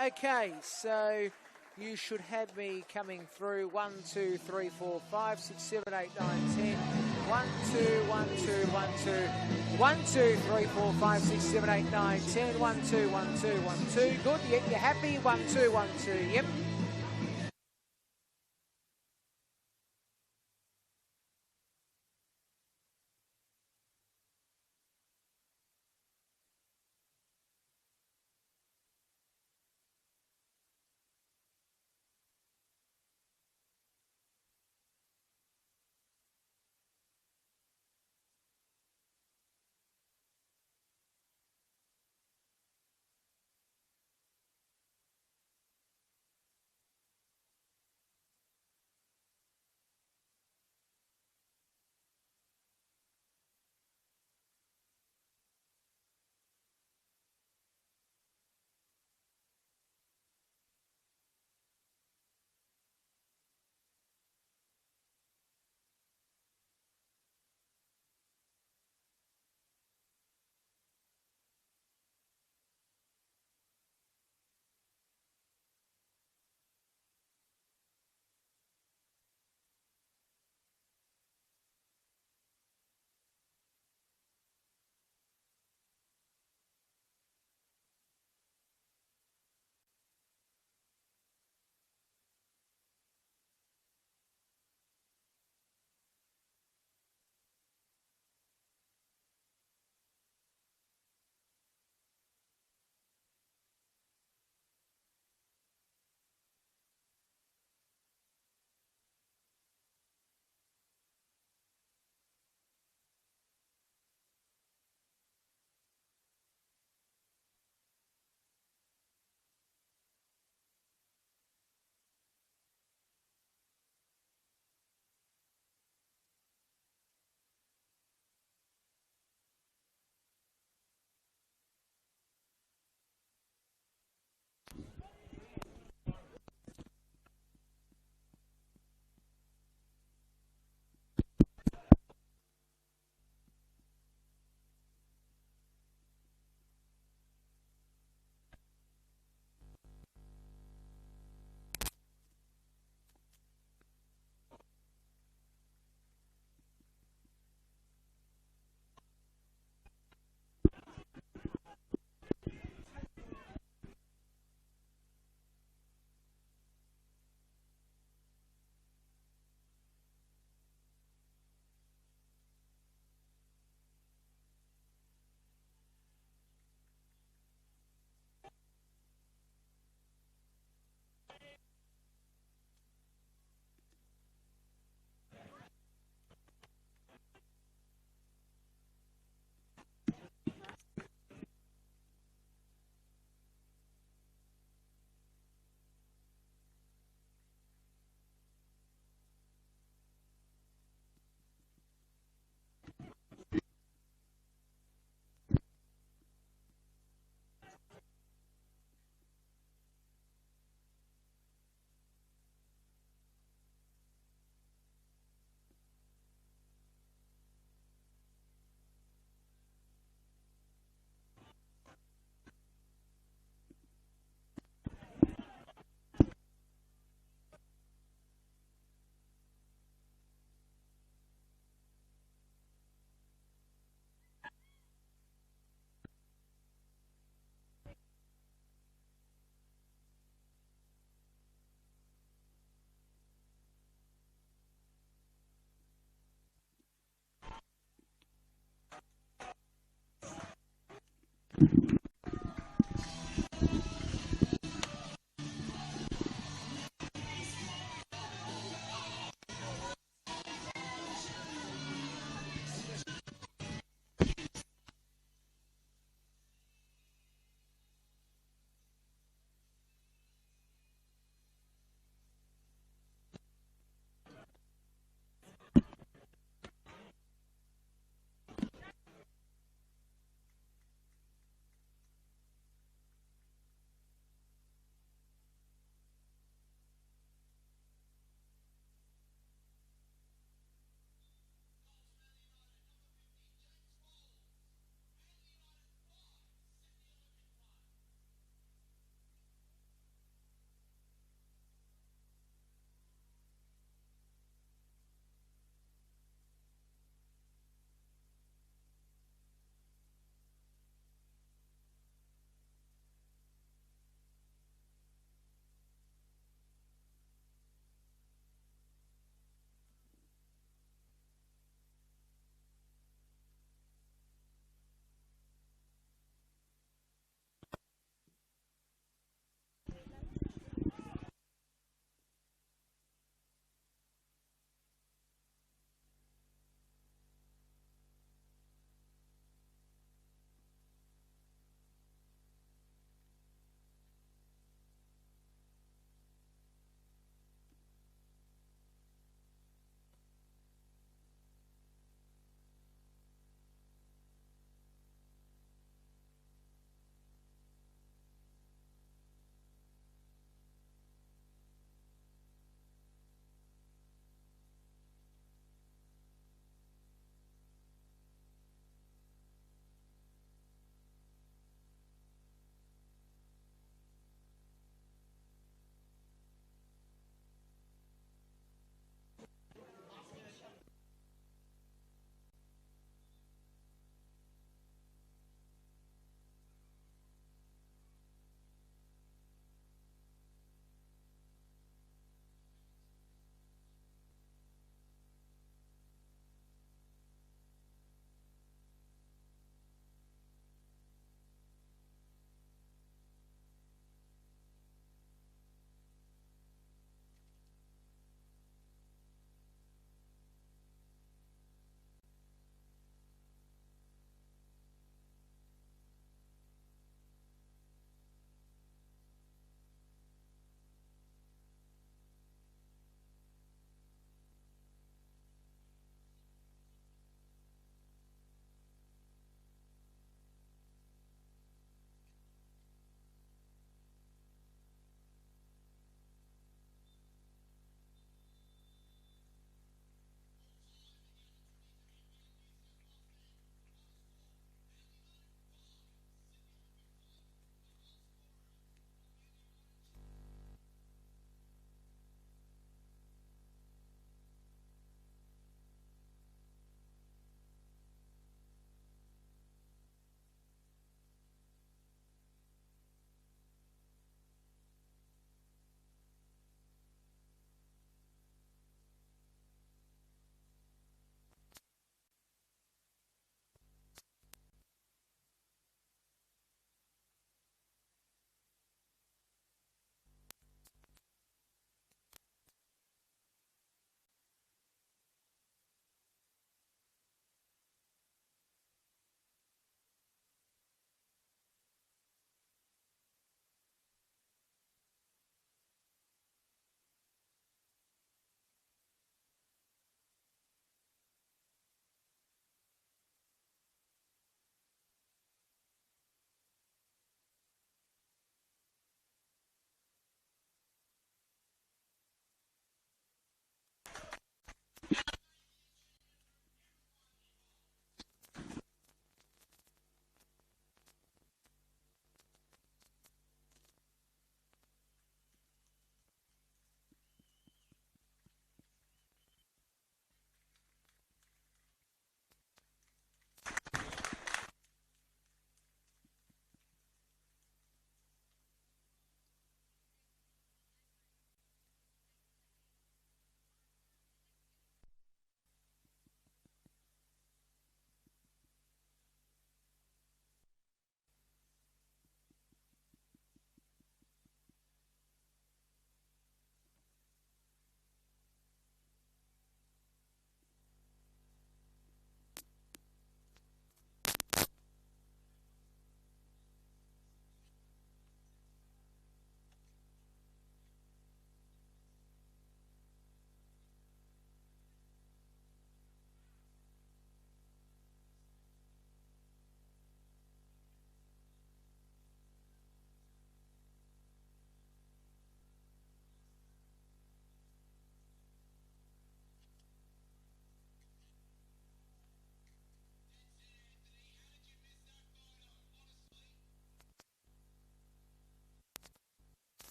Okay, so you should have me coming through 1, 2, 3, 4, 5, 6, 7, 8, 9, 10. 1, 2, 1, 2, 1, 2, 1, 2, 3, 4, 5, 6, 7, 8, 9, 10. 1, 2, 1, 2, 1, 2. Good. Yep, you're happy. 1, 2, 1, 2. Yep.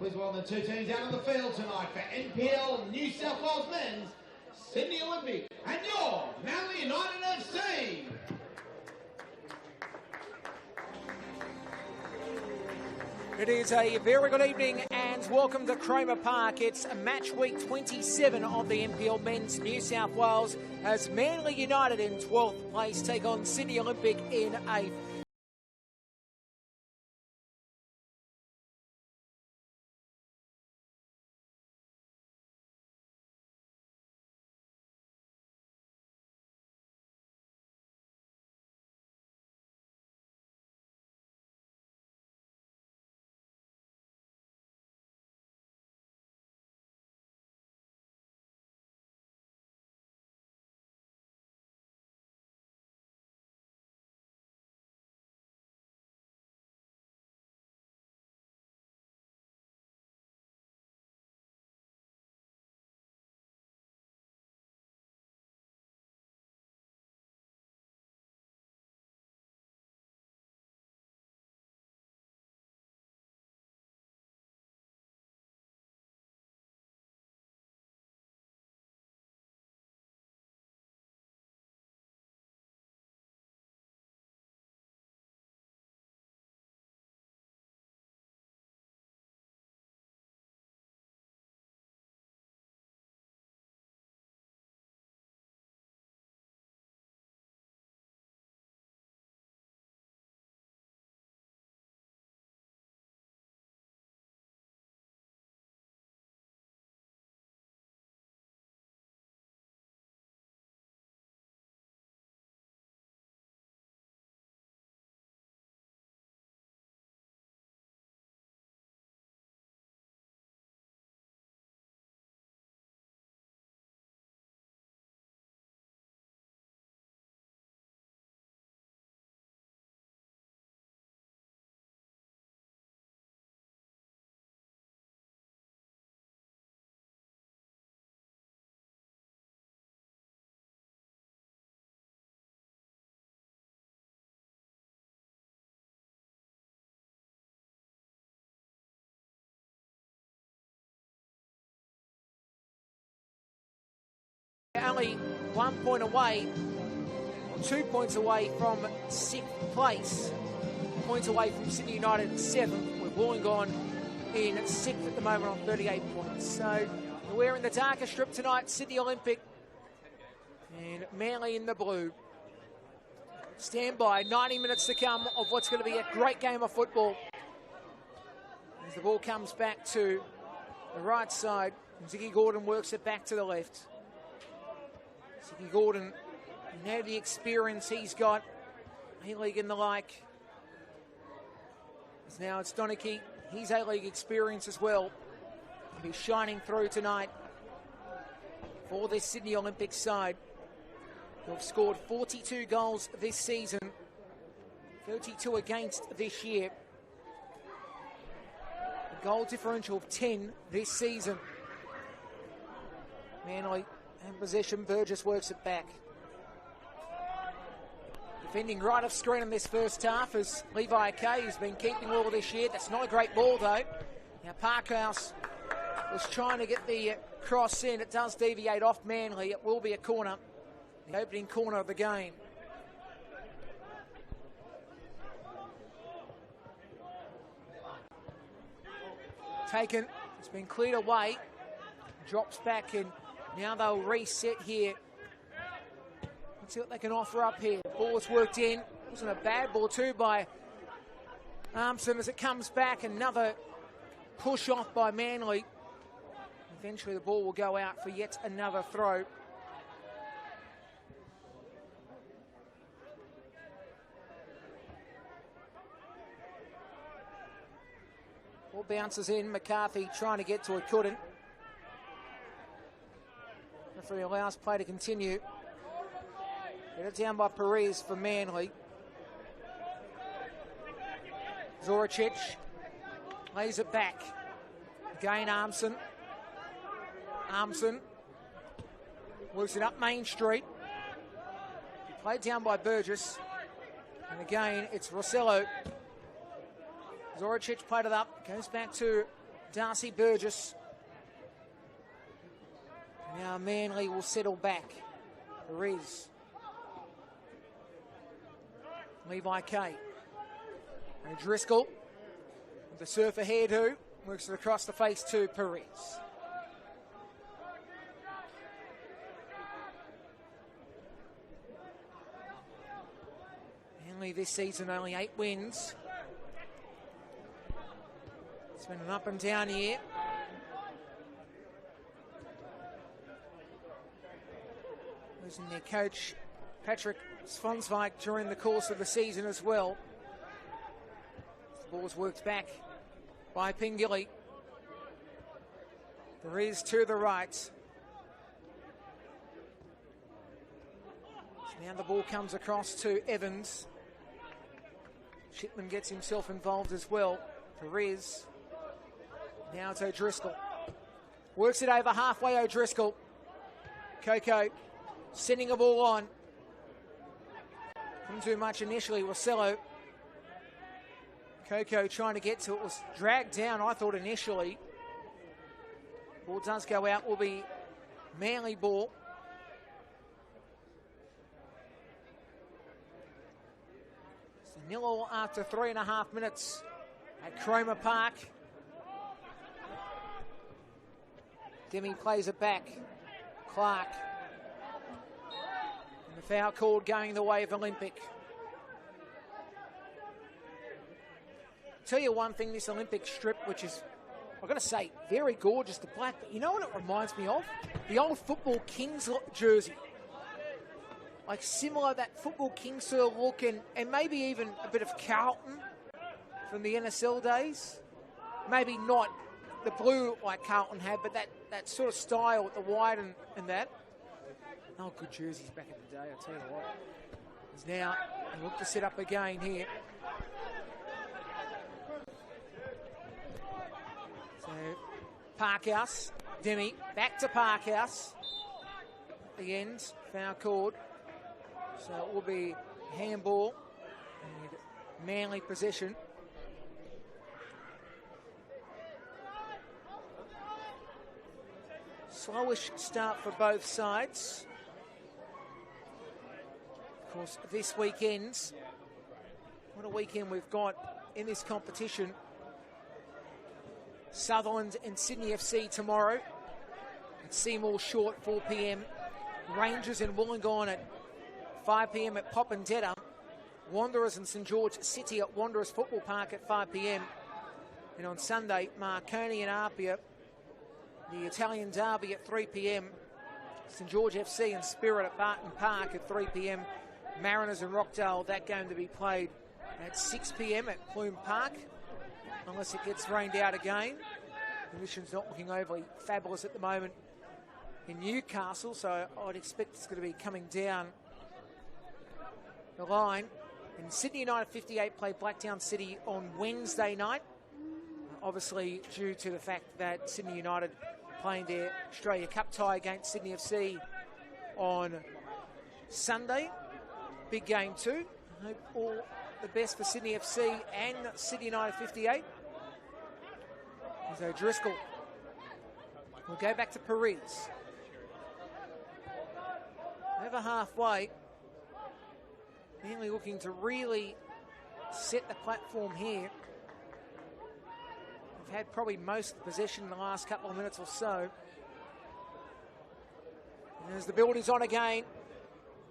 Please welcome the two teams out on the field tonight for NPL New South Wales Men's Sydney Olympic and your Manly United FC. It is a very good evening and welcome to Cromer Park. It's match week 27 of the NPL Men's New South Wales as Manly United in 12th place take on Sydney Olympic in 8th. Only 1 point away, 2 points away from 6th place, points away from Sydney United 7th, with Wollongong in 6th at the moment on 38 points. So we're in the darker strip tonight, Sydney Olympic and Manly in the blue. Stand by, 90 minutes to come of what's going to be a great game of football. As the ball comes back to the right side, Ziggy Gordon works it back to the left. Ziggy Gordon, you know the experience he's got, A-League and the like. Now it's Donachie, his A-League experience as well. He'll be shining through tonight for this Sydney Olympic side. They've scored 42 goals this season, 32 against this year. A goal differential of 10 this season. Manly and possession, Burgess works it back. Defending right off screen in this first half is Levi Kay, who's been keeping all this year. That's not a great ball though. Now Parkhouse was trying to get the cross in. It does deviate off Manly. It will be a corner, the opening corner of the game. Taken, it's been cleared away, drops back in. Now they'll reset here. Let's see what they can offer up here. Ball's worked in. Wasn't a bad ball too by Armson as it comes back. Another push off by Manly. Eventually the ball will go out for yet another throw. Ball bounces in. McCarthy trying to get to it, couldn't. Referee allows play to continue. Get it down by Perez for Manly. Zoricic lays it back. Again Armson. Armson works it up Main Street. Played down by Burgess. And again, it's Rossello. Zoricic played it up. Goes back to Darcy Burgess. Now Manly will settle back. Perez. Levi K. And Driscoll with the surfer hairdo. Works it across the face to Perez. Manly this season only 8 wins. It's been an up and down year. Losing their coach, Patrick Svonsvik, during the course of the season as well. The ball's worked back by Pingilly. Perez to the right. So now the ball comes across to Evans. Shipman gets himself involved as well. Perez. Now to O'Driscoll. Works it over halfway, O'Driscoll. Coco sending a ball on. Didn't do much initially. Rossello. Coco trying to get to it. Was dragged down, I thought, initially. Ball does go out. Will be Manly ball. So 0-0 after 3.5 minutes at Cromer Park. Demi plays it back. Clark. And the foul called going the way of Olympic. Tell you one thing, this Olympic strip, which is, I've got to say, very gorgeous, the black, but you know what it reminds me of? The old Football Kings jersey. Like similar, that Football Kings sort of look, and maybe even a bit of Carlton from the NSL days. Maybe not the blue like Carlton had, but that sort of style with the white and that. Oh, good jerseys back in the day, I'll tell you what. He's now, they look to set up again here. So, Parkhouse, Demi, back to Parkhouse. At the end, foul called. So it will be handball and Manly possession. Slowish start for both sides. Of course, this weekend, what a weekend we've got in this competition. Sutherland and Sydney FC tomorrow at Seymour Short, 4 p.m. Rangers and Wollongong at 5 p.m. at Popondetta. Wanderers and St George City at Wanderers Football Park at 5 p.m. And on Sunday, Marconi and Apia, the Italian derby at 3 p.m. St George FC and Spirit at Barton Park at 3 p.m. Mariners and Rockdale, that game to be played at 6 p.m. at Plume Park, unless it gets rained out again. Conditions not looking overly fabulous at the moment in Newcastle, so I'd expect it's going to be coming down the line. And Sydney United 58 play Blacktown City on Wednesday night, obviously due to the fact that Sydney United playing their Australia Cup tie against Sydney FC on Sunday. Big game too. I hope all the best for Sydney FC and Sydney United 58. As O'Driscoll will go back to Perez. Over halfway. Manly looking to really set the platform here. They've had probably most of the possession in the last couple of minutes or so. And as the build is on again,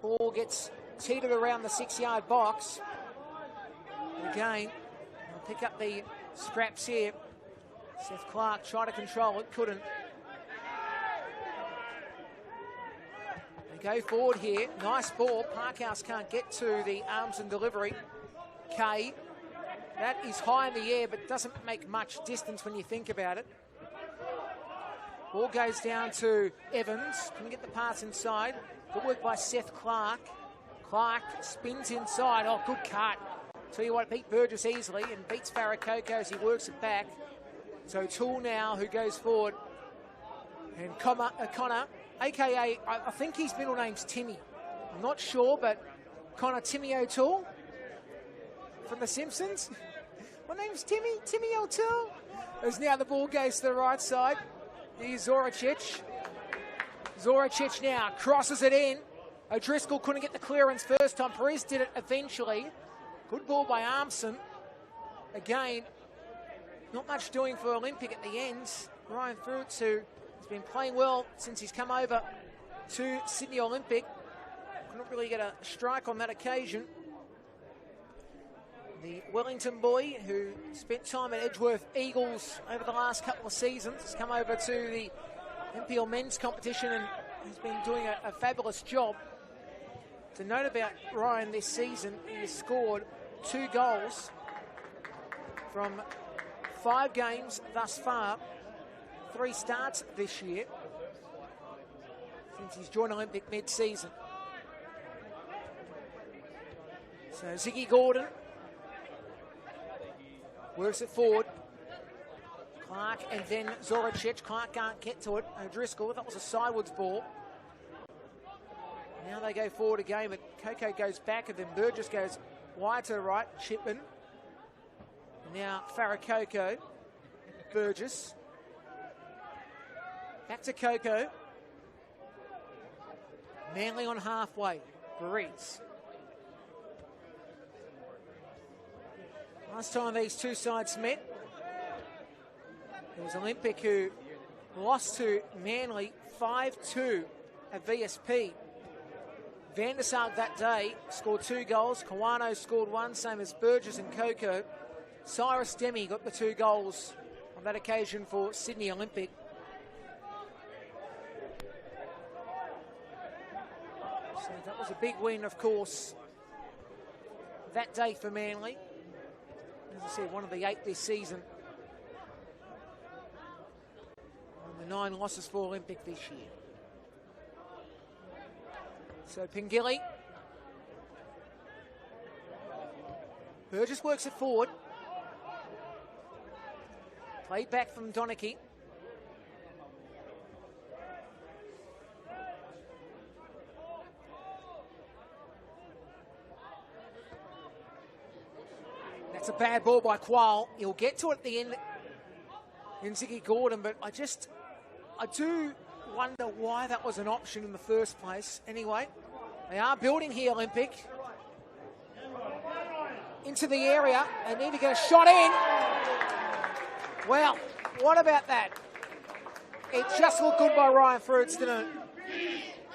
ball gets teetered around the 6-yard box. And again, they'll pick up the scraps here. Seth Clark tried to control it, couldn't. They go forward here, nice ball. Parkhouse can't get to the arms and delivery. Kay, that is high in the air, but doesn't make much distance when you think about it. Ball goes down to Evans, can get the pass inside. Good work by Seth Clark. Clark spins inside, oh, good cut. Tell you what, beat Burgess easily and beats Farrakoko as he works it back. So Toole now, who goes forward. And Connor, a.k.a. I think his middle name's Timmy. I'm not sure, but Connor Timmy O'Toole from The Simpsons. My name's Timmy O'Toole. as now the ball goes to the right side. Here's Zoricic. Zoricic now crosses it in. O'Driscoll couldn't get the clearance first time. Perez did it eventually. Good ball by Armson. Again, not much doing for Olympic at the end. Ryan Fruits, who has been playing well since he's come over to Sydney Olympic, couldn't really get a strike on that occasion. The Wellington boy, who spent time at Edgeworth Eagles over the last couple of seasons, has come over to the NPL men's competition and has been doing a fabulous job. To note about Ryan this season, he has scored 2 goals from 5 games thus far, 3 starts this year since he's joined Olympic mid-season. So Ziggy Gordon works it forward. Clark and then Zoricic. Clark can't get to it. O'Driscoll, that was a sideways ball. Now they go forward again, but Coco goes back and then Burgess goes wide to the right. Chipman. Now Farrakoko. Burgess. Back to Coco. Manly on halfway. Breeze. Last time these two sides met, it was Olympic who lost to Manly 5-2 at VSP. Van der Sark that day scored 2 goals. Kawano scored 1, same as Burgess and Coco. Cyrus Demi got the 2 goals on that occasion for Sydney Olympic. So that was a big win, of course, that day for Manly. As I said, one of the 8 this season. And the 9 losses for Olympic this year. So Pingilli. Burgess works it forward. Played back from Donachie. That's a bad ball by Quayle. He'll get to it at the end in Ziggy Gordon, but I do wonder why that was an option in the first place. Anyway, they are building here, Olympic. Into the area. They need to get a shot in. Well, what about that? It just looked good by Ryan Fruits, didn't it?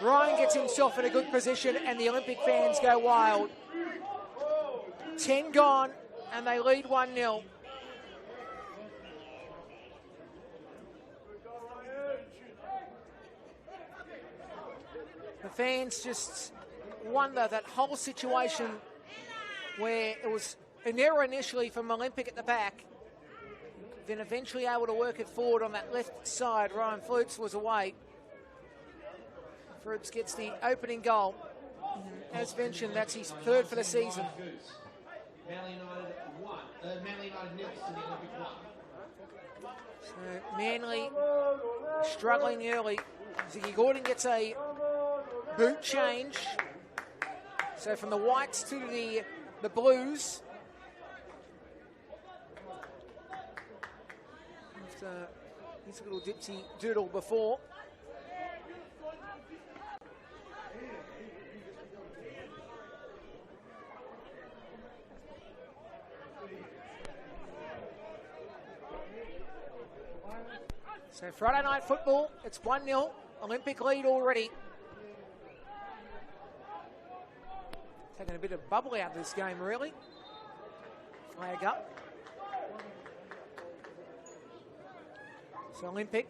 Ryan gets himself in a good position and the Olympic fans go wild. 10 gone and they lead 1-0. The fans just wonder that whole situation where it was an error initially from Olympic at the back, then eventually able to work it forward on that left side. Ryan Fruits was away. Fruits gets the opening goal. As mentioned, that's his 3rd for the season. Manly United 1. Manly United 0, Sydney Olympic 1. So Manly struggling early. Ziggy Gordon gets a boot change. So from the whites to the blues. He's a little dipsy doodle before. So Friday night football, it's 1-0. Olympic lead already. Taking a bit of bubble out of this game, really. Flag up. So Olympic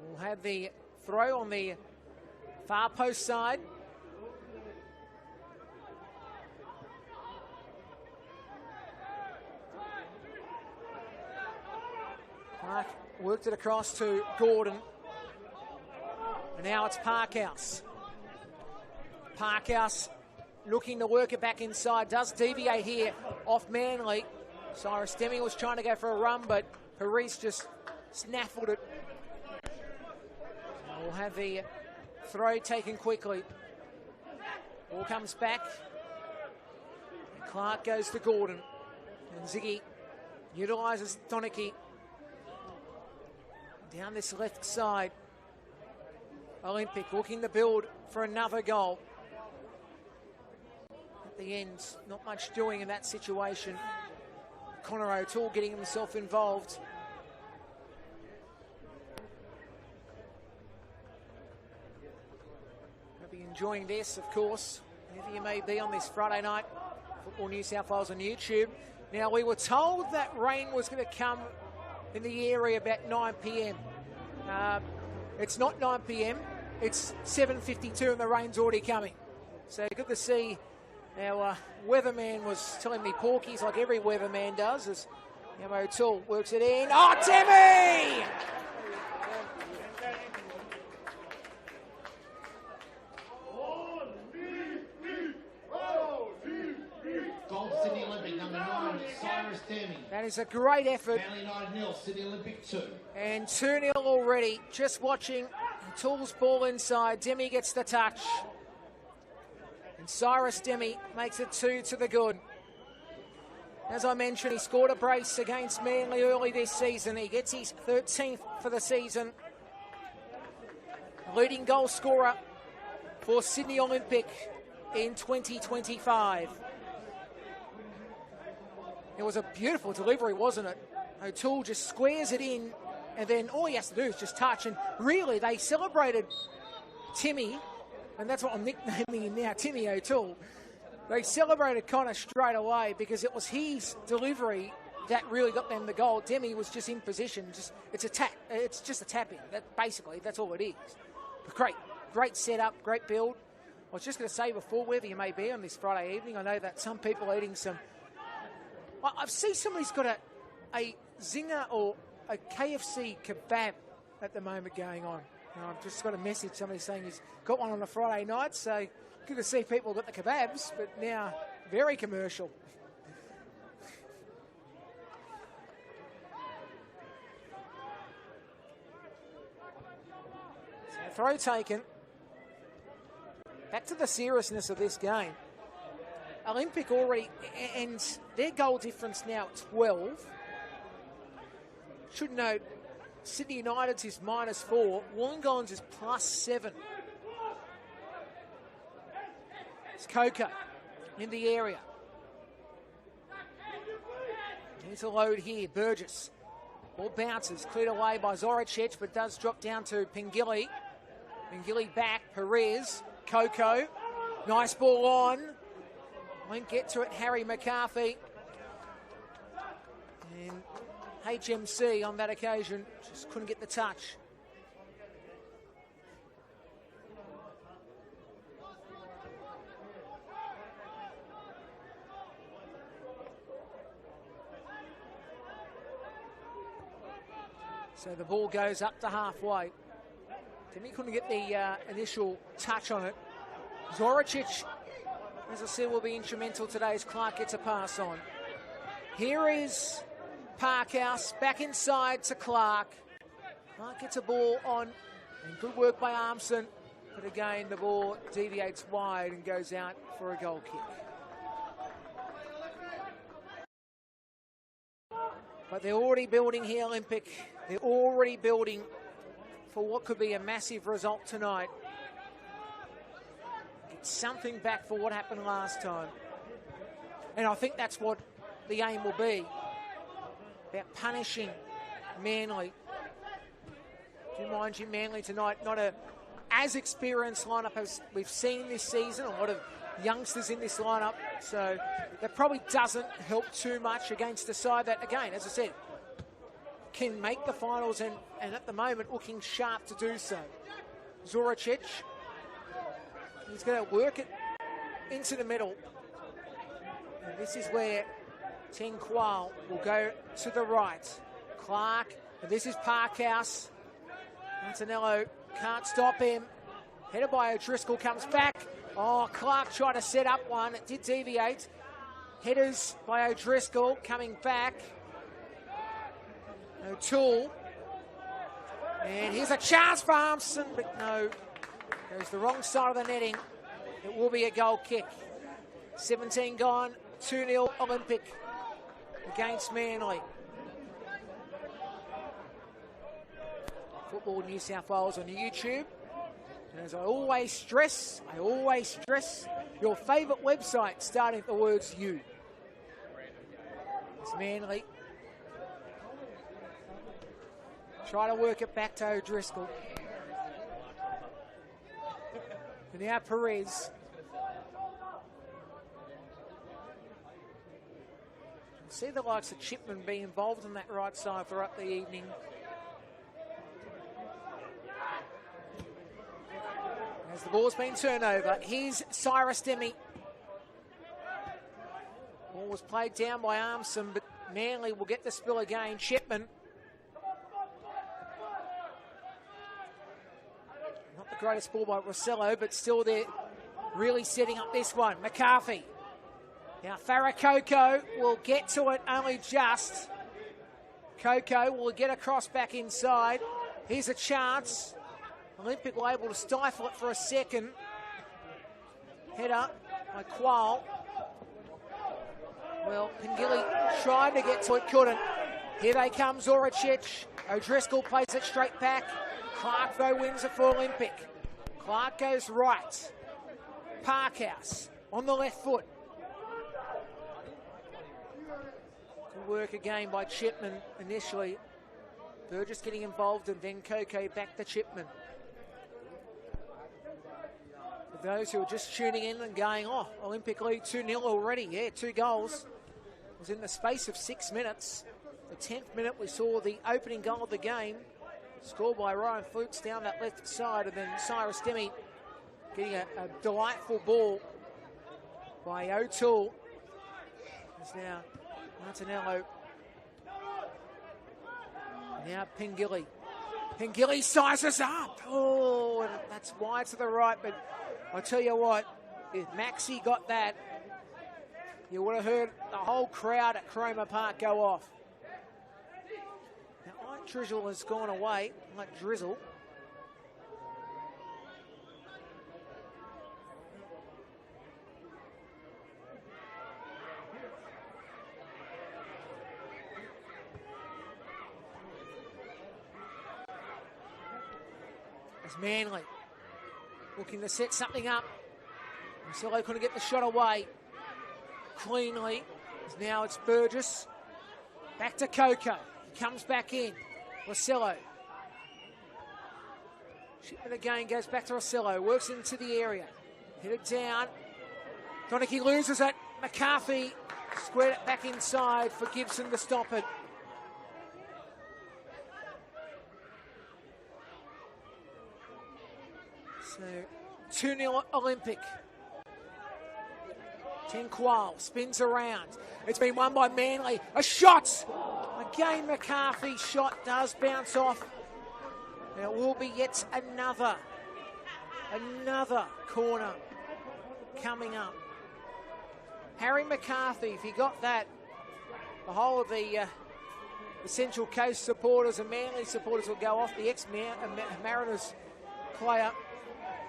will have the throw on the far post side. Clark worked it across to Gordon. And now it's Parkhouse. Parkhouse looking to work it back inside. Does deviate here off Manly. Cyrus Demi was trying to go for a run, but Paris just snaffled it. We'll have the throw taken quickly. Ball comes back. Clark goes to Gordon. And Ziggy Utilises Donachie. Down this left side. Olympic looking to build for another goal. At the end, not much doing in that situation. Connor O'Toole getting himself involved. Hope you're enjoying this, of course, wherever you may be on this Friday night. Football New South Wales on YouTube. Now, we were told that rain was going to come in the area about 9 p.m. It's not 9 p.m. It's 7:52 and the rain's already coming. So good to see our weatherman was telling me porkies like every weatherman does as O'Toole works it in. Oh, Timmy! Gold Sydney Olympic, number 9, Cyrus Demi. That is a great effort. Manly United 0, Sydney Olympic 2. And 2-0 already. Just watching O'Toole's ball inside. Demi gets the touch. And Cyrus Demi makes it 2 to the good. As I mentioned, he scored a brace against Manly early this season. He gets his 13th for the season. Leading goal scorer for Sydney Olympic in 2025. It was a beautiful delivery, wasn't it? O'Toole just squares it in, and then all he has to do is just touch. And really, they celebrated Timmy, and that's what I'm nicknaming him now, Timmy O'Toole. They celebrated Connor straight away because it was his delivery that really got them the goal. Demi was just in position. It's just a tap in. That's all it is. But great setup, great build. I was just going to say before, wherever you may be on this Friday evening, I know that some people are eating some. I've seen somebody's got a zinger or a KFC kebab at the moment going on. I've just got a message, somebody saying he's got one on a Friday night, so good to see people got the kebabs, but now very commercial. So throw taken. Back to the seriousness of this game. Olympic already, and their goal difference now 12. Should note, Sydney United's is -4. Wollongong's is +7. It's Coco in the area. Needs a load here. Burgess. Ball bounces. Cleared away by Zoricic, but does drop down to Pengilly. Pengilly back. Perez. Coco. Nice ball on. Won't get to it. Harry McCarthy. And HMC on that occasion just couldn't get the touch. So the ball goes up to halfway. Timmy couldn't get the initial touch on it. Zoricic, as I said, will be instrumental today as Clark gets a pass on. Here is Parkhouse back inside to Clark. Clark gets a ball on, and good work by Armson. But again, the ball deviates wide and goes out for a goal kick. But they're already building here, Olympic. They're already building for what could be a massive result tonight. Get something back for what happened last time. And I think that's what the aim will be. About punishing Manly. Do mind you, Manly tonight, not as experienced lineup as we've seen this season. A lot of youngsters in this lineup. So that probably doesn't help too much against a side that, again, as I said, can make the finals and at the moment looking sharp to do so. Zoricic. He's going to work it into the middle. And this is where Tenqual will go to the right. Clark, and this is Parkhouse. Antonello can't stop him. Headed by O'Driscoll, comes back. Oh, Clark tried to set up one. It did deviate. Headers by O'Driscoll coming back. O'Toole. And here's a chance for Armson, but no. Goes the wrong side of the netting. It will be a goal kick. 17 gone, 2-0 Olympic against Manly. Football New South Wales on YouTube. And as I always stress, your favourite website starting with the words you. It's Manly. Try to work it back to O'Driscoll. And now Perez. See the likes of Chipman being involved in that right side throughout the evening. As the ball's been turned over, here's Cyrus Demi. Ball was played down by Armson, but Manly will get the spill again. Chipman. Not the greatest ball by Rossello, but still they're really setting up this one. McCarthy. Now Farah Coco will get to it only just. Coco will get across back inside. Here's a chance. Olympic were able to stifle it for a second. Header by Qual. Well, Pengilly tried to get to it, couldn't. Here they come, Zoricic. O'Driscoll plays it straight back. Clark, though, wins it for Olympic. Clark goes right. Parkhouse on the left foot. Good work again by Chipman initially. Burgess getting involved and then Coco back to Chipman. For those who are just tuning in and going, oh, Olympic lead 2-0 already. Yeah, 2 goals. It was in the space of 6 minutes. The 10th minute we saw the opening goal of the game. Scored by Ryan Fuchs down that left side, and then Cyrus Demi getting a delightful ball by O'Toole. It's now Martinello. Now Pengilly. Pengilly sizes up. Oh, and that's wide to the right, but I tell you what, if Maxi got that, you would have heard the whole crowd at Cromer Park go off. Now, Ike Drizzle has gone away, like Drizzle. As Manly looking to set something up. Marcelo couldn't get the shot away cleanly. Now it's Burgess. Back to Coco. He comes back in. Marcelo. Shipman again goes back to Rossello. Works into the area. Hit it down. Donachie loses it. McCarthy squared it back inside for Gibson to stop it. So 2-0 Olympic. Tenqual spins around. It's been won by Manly. A shot! Again, McCarthy's shot does bounce off. And it will be yet another corner coming up. Harry McCarthy, if he got that, the whole of the Central Coast supporters and Manly supporters will go off. The ex-Mariners player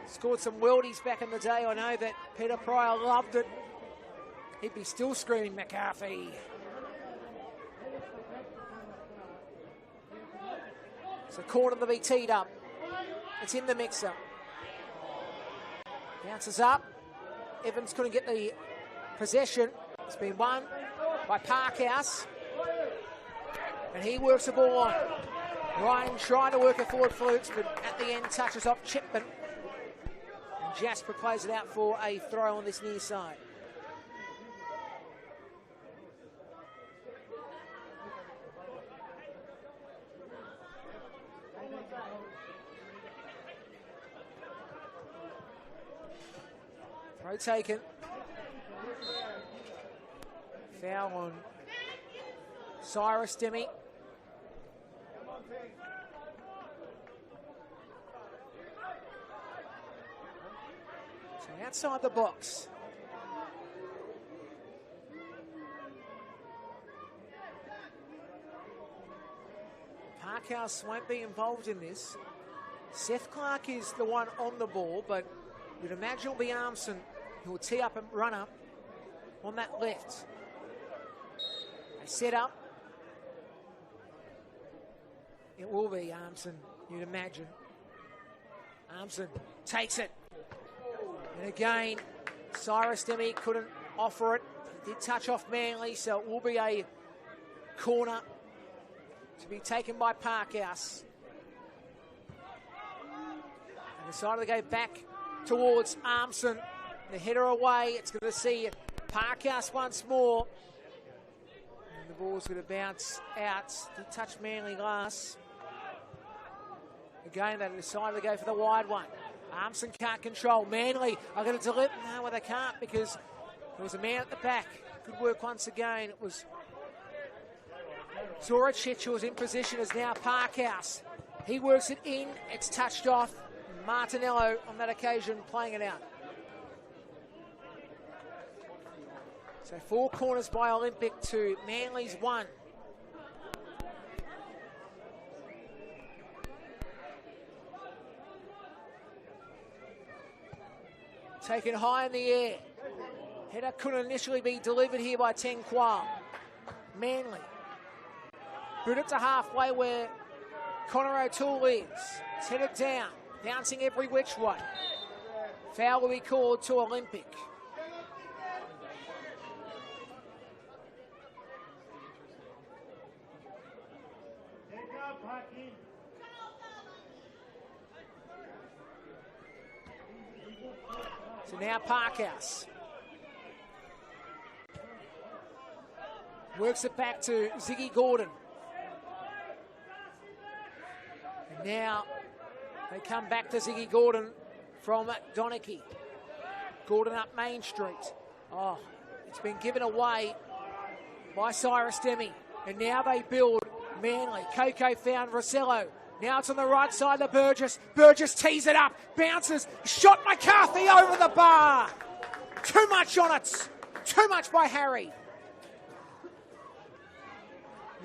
scored some worldies back in the day. I know that Peter Pryor loved it. He'd be still screaming McCarthy. So corner to be teed up. It's in the mixer. Bounces up. Evans couldn't get the possession. It's been won by Parkhouse. And he works the ball on. Ryan trying to work it forward Flukes, but at the end touches off Chipman. And Jasper plays it out for a throw on this near side. Throw taken. Foul on Cyrus Demi. So outside the box. Parkhouse won't be involved in this. Seth Clark is the one on the ball, but you'd imagine it'll be Armson who will tee up and run up on that left. They set up. It will be Armson, you'd imagine. Armson takes it. And again, Cyrus Demi couldn't offer it. He did touch off Manly, so it will be a corner to be taken by Parkhouse. And decided to go back towards Armson. The header away. It's going to see Parkhouse once more. And the ball's going to bounce out. Did touch Manly last. Again, they decided to go for the wide one. Armson can't control. Manly are going to deliver. No, well, they can't because there was a man at the back. Good work once again. It was Zoricic who was in position as now Parkhouse. He works it in. It's touched off. Martinello on that occasion playing it out. So 4 corners by Olympic to Manly's 1. Taken high in the air. Header couldn't initially be delivered here by Tenqual. Manly. Put it to halfway where Connor O'Toole is. It's headed down. Bouncing every which way. Foul will be called to Olympic. So now Parkhouse. Works it back to Ziggy Gordon. And now they come back to Ziggy Gordon from Donachie. Gordon up Main Street. Oh, it's been given away by Cyrus Demi. And now they build Manly. Coco found Rossello. Now it's on the right side of Burgess. Burgess tees it up. Bounces. Shot McCarthy over the bar. Too much on it. Too much by Harry.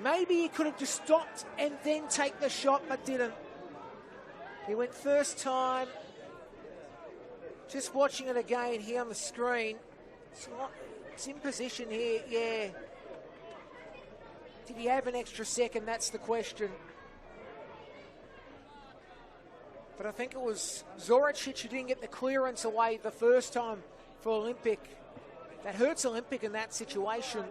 Maybe he could have just stopped and then take the shot, but didn't. He went first time. Just watching it again here on the screen. It's in position here, yeah. Did he have an extra second? That's the question. But I think it was Zoricic who didn't get the clearance away the first time for Olympic. That hurts Olympic in that situation.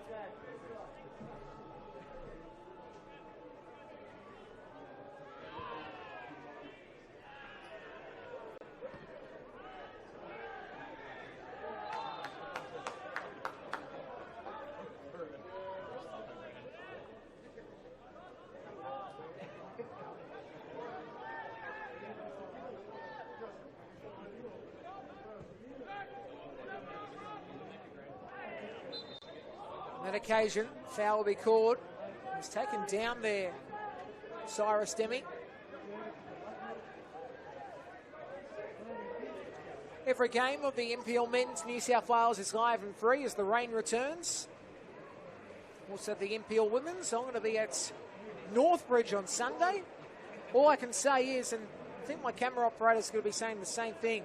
On that occasion, foul will be called. He's taken down there, Cyrus Demi. Every game of the NPL Men's New South Wales is live and free as the rain returns. Also the NPL Women's. I'm going to be at Northbridge on Sunday. All I can say is, and I think my camera operator is going to be saying the same thing,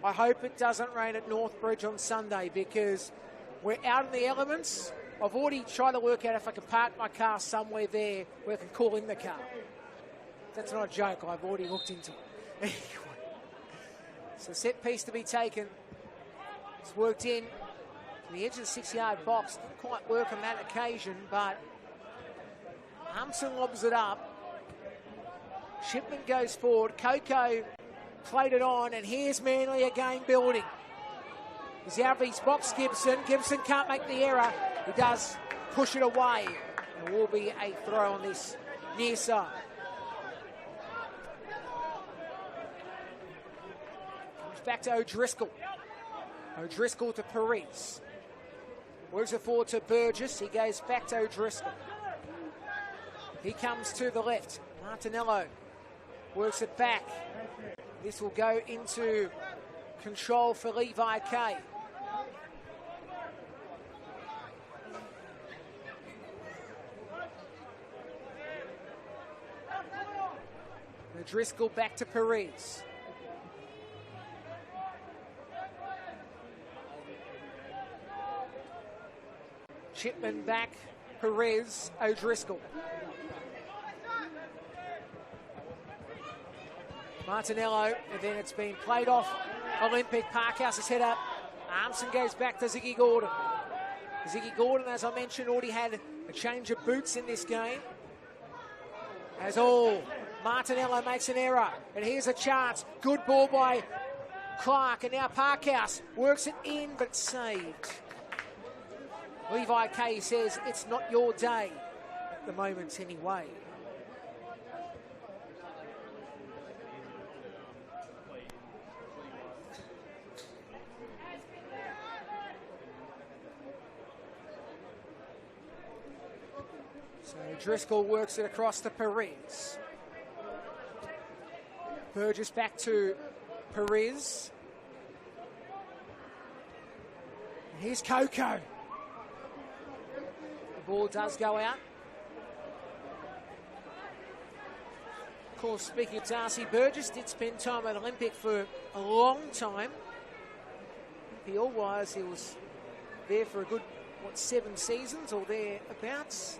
I hope it doesn't rain at Northbridge on Sunday because we're out in the elements. I've already tried to work out if I can park my car somewhere there where I can call in the car. That's not a joke. I've already looked into it. So set piece to be taken. It's worked in to the edge of the 6-yard box. Didn't quite work on that occasion, but Armson lobs it up. Shipman goes forward. Coco played it on, and here's Manly again building. He's out of his box, Gibson. Gibson can't make the error. He does push it away. There will be a throw on this near side. Comes back to O'Driscoll. O'Driscoll to Paris. Works it forward to Burgess. He goes back to O'Driscoll. He comes to the left. Martinello works it back. This will go into control for Levi Kay. Driscoll back to Paris. Chipman back, Perez, O'Driscoll. Martinello, and then it's been played off Olympic. Parkhouse's head up. Armson goes back to Ziggy Gordon. Ziggy Gordon, as I mentioned, already had a change of boots in this game. As all, Martinello makes an error, and here's a chance. Good ball by Clark, and now Parkhouse works it in, but saved. Levi Kay says it's not your day at the moment anyway. So Driscoll works it across to Perez. Burgess back to Perez. And here's Coco. The ball does go out. Of course, speaking of Darcy Burgess, did spend time at Olympic for a long time. NPL-wise, he was there for a good, 7 seasons or thereabouts.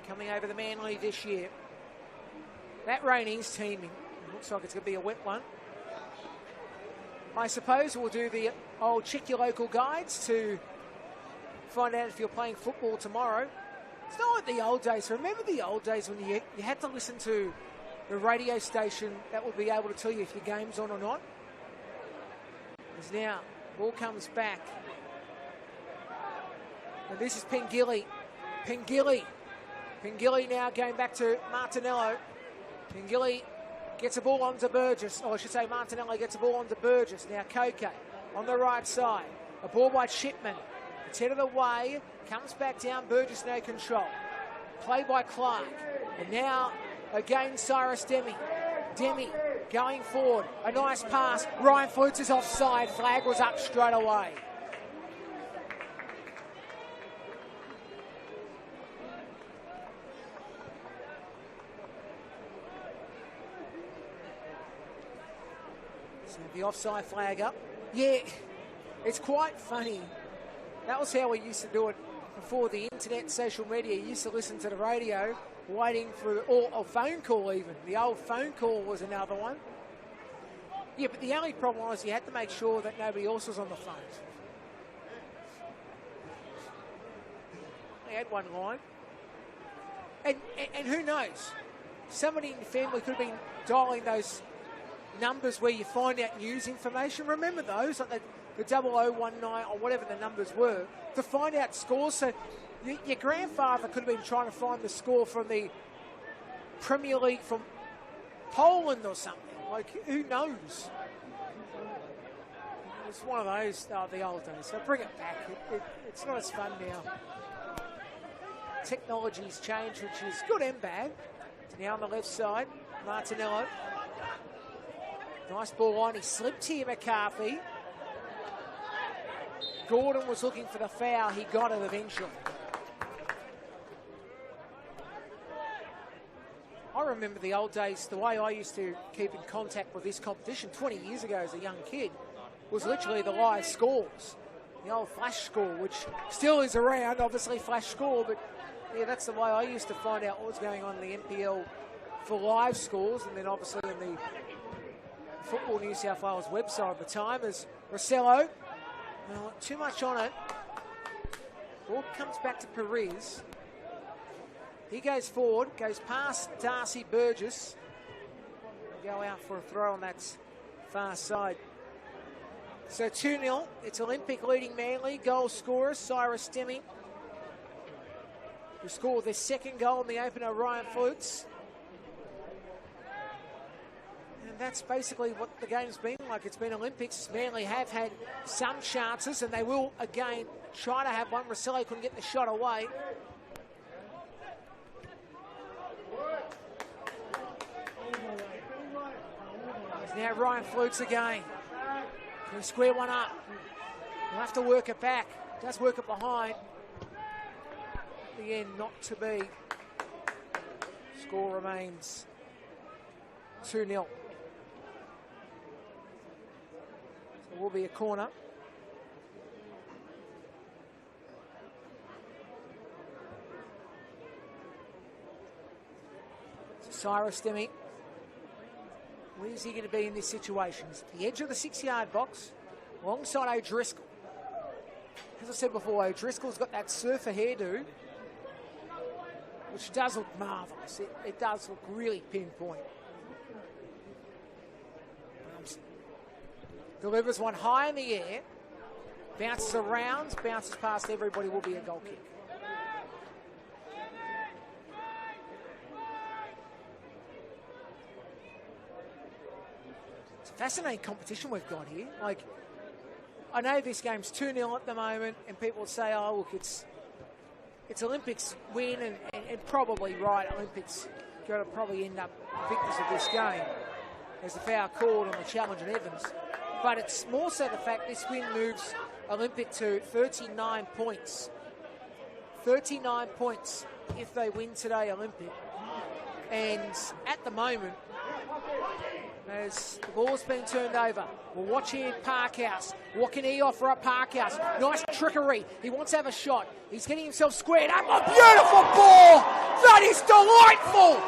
Coming over the Manly this year. That rain is teeming. Looks like it's going to be a wet one. I suppose we'll do the old check your local guides to find out if you're playing football tomorrow. It's not like the old days. Remember the old days when you had to listen to the radio station that would be able to tell you if your game's on or not? As now, ball comes back. And this is Pengilly. Pengilly now going back to Martinello. Pengilly gets a ball onto Burgess. Or I should say Martinello gets a ball onto Burgess. Now Coco on the right side. A ball by Shipman. It's headed away. Comes back down. Burgess no control. Play by Clark. And now again Cyrus Demi. Demi going forward. A nice pass. Ryan Flutes is offside. Flag was up straight away. The offside flag up. Yeah, it's quite funny. That was how we used to do it before the internet, social media. You used to listen to the radio, waiting for, or a phone call even. The old phone call was another one. Yeah, but the only problem was you had to make sure that nobody else was on the phone. They had one line. And who knows? Somebody in the family could have been dialing those numbers where you find out news information. Remember those, like the 0019 or whatever the numbers were, to find out scores. So your grandfather could have been trying to find the score from the Premier League from Poland or something. Like, who knows? It's one of those, the old days. So bring it back. It's not as fun now. Technology's changed, which is good and bad. Now on the left side, Martinello. Nice ball on. He slipped here, McCarthy. Gordon was looking for the foul. He got it eventually. I remember the old days, the way I used to keep in contact with this competition 20 years ago as a young kid was literally the live scores. The old flash score, which still is around, obviously flash score, but yeah, that's the way I used to find out what was going on in the NPL for live scores, and then obviously in the Football New South Wales website at the time as Rossello. Not too much on it. Ball comes back to Perez. He goes forward, goes past Darcy Burgess. Go out for a throw on that far side. So 2-0. It's Olympic leading Manly. Goal scorer Cyrus Demi, who scored their second goal in the opener, Ryan Flutes. That's basically what the game's been like. It's been Olympics. Manly have had some chances, and they will again try to have one. Rossello couldn't get the shot away. There's now Ryan Flutes again. Can he square one up? He'll have to work it back. Does work it behind. In the end, not to be. Score remains 2-0. It will be a corner. So Cyrus Demi Where's he going to be in this situation? He's at the edge of the 6-yard box, alongside O'Driscoll. As I said before, O'Driscoll's got that surfer hairdo, which does look marvellous. It does look really pinpoint. Delivers one high in the air, bounces around, bounces past everybody, will be a goal kick. It's a fascinating competition we've got here. Like, I know this game's 2-0 at the moment, and people would say, oh, look, it's Olympics win, and probably right, Olympics going to probably end up victors of this game. There's the foul called on the challenge at Evans. But it's more so the fact this win moves Olympic to 39 points. 39 points if they win today, Olympic. And at the moment, as the ball's been turned over, we'll watch here Parkhouse. What can he offer up Parkhouse? Nice trickery. He wants to have a shot. He's getting himself squared up. A beautiful ball! That is delightful!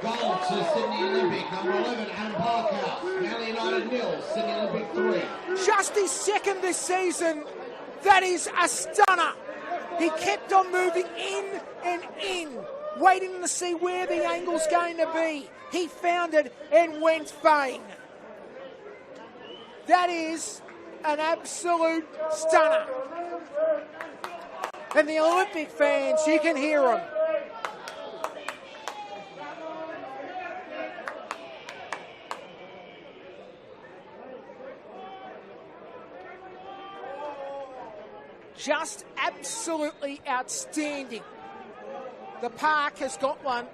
Goal to Sydney Olympic, number 11, Adam Parkhouse. Manly United 0, Sydney Olympic 3. Just his second this season. That is a stunner. He kept on moving in and in, waiting to see where the angle's going to be. He found it and went bang. That is an absolute stunner. And the Olympic fans, you can hear them. Just absolutely outstanding. The Park has got one.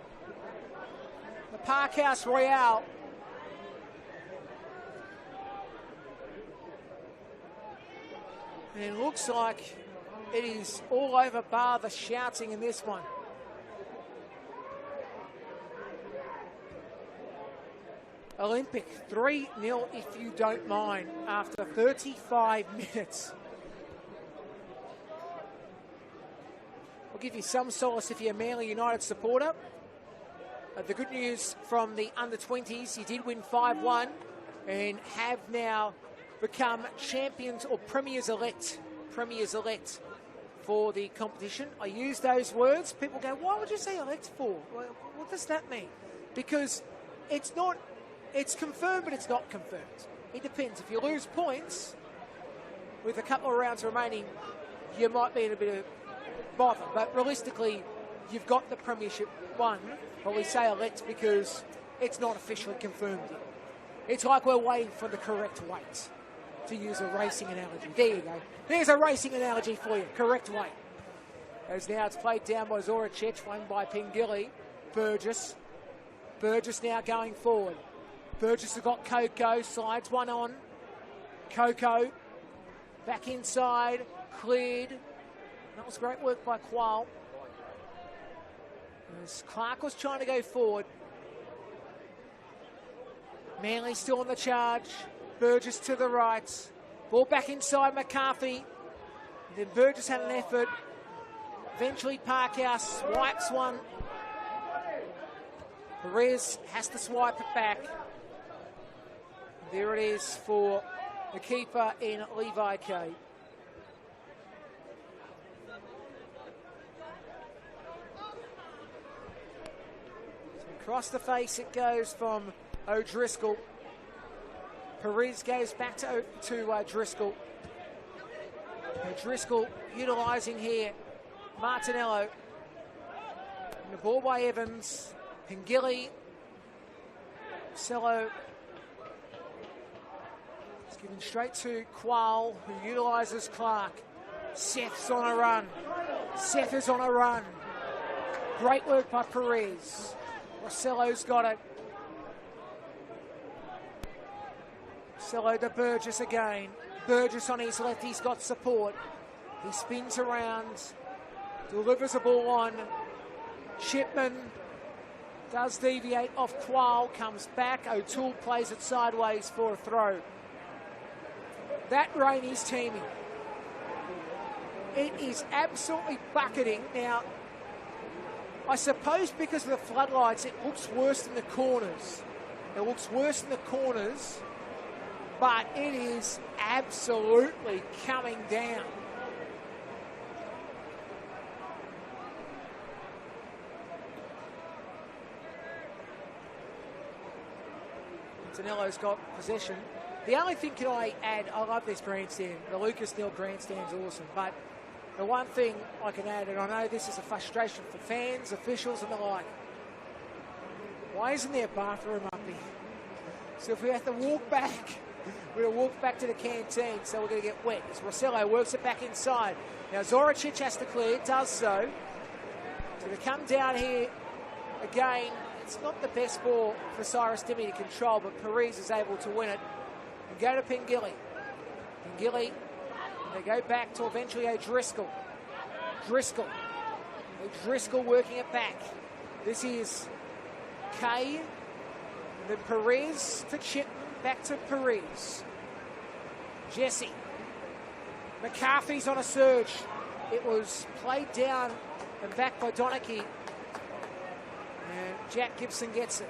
The Parkhouse Royale. And it looks like it is all over bar the shouting in this one. Olympic 3-0 if you don't mind after 35 minutes. I'll give you some solace if you're a Manly United supporter. The good news from the under-20s, you did win 5-1 and have now become champions or premiers-elect for the competition. I use those words. People go, why would you say elect for? Well, what does that mean? Because it's confirmed, but it's not confirmed. It depends. If you lose points with a couple of rounds remaining, you might be in a bit of bother, but realistically, you've got the premiership won, but we say elect because it's not officially confirmed yet. It's like we're waiting for the correct weight, to use a racing analogy. There you go. There's a racing analogy for you. Correct weight. As now it's played down by Zorachich, won by Pingilly. Burgess now going forward. Burgess has got Coco, slides one on. Coco back inside, cleared. That was great work by Quayle. As Clark was trying to go forward. Manly still on the charge. Burgess to the right. Ball back inside McCarthy. Then Burgess had an effort. Eventually Parkhouse swipes one. Perez has to swipe it back. There it is for the keeper in Levi K. Across the face it goes from O'Driscoll. Perez goes back to Driscoll. O'Driscoll utilising here Martinello. And the ball by Evans. Pingilly. Cello. It's given straight to Quayle, who utilises Clark. Seth's on a run. Seth is on a run. Great work by Perez. Rossello's got it. Rossello to Burgess again. Burgess on his left, he's got support. He spins around, delivers a ball on. Shipman does deviate off Quayle, comes back. O'Toole plays it sideways for a throw. That rain is teeming. It is absolutely bucketing. Now, I suppose because of the floodlights, it looks worse than the corners. It looks worse than the corners, but it is absolutely coming down. Antonello's got possession. The only thing can I add, I love this grandstand. The Lucas Neal grandstand's awesome, but the one thing I can add, and I know this is a frustration for fans, officials and the like, why isn't there a bathroom up here? So if we have to walk back, we're going to walk back to the canteen, so we're going to get wet. As Rossello works it back inside. Now Zoricic has to clear, does so. So to come down here again, it's not the best ball for Cyrus Dimmy to control, but Perez is able to win it. And go to Pengilly. Pengilly, they go back to eventually O'Driscoll. O'Driscoll working it back. This is Kay. And then Perez to Chipman, back to Perez. Jesse. McCarthy's on a surge. It was played down and back by Donachie. And Jack Gibson gets it.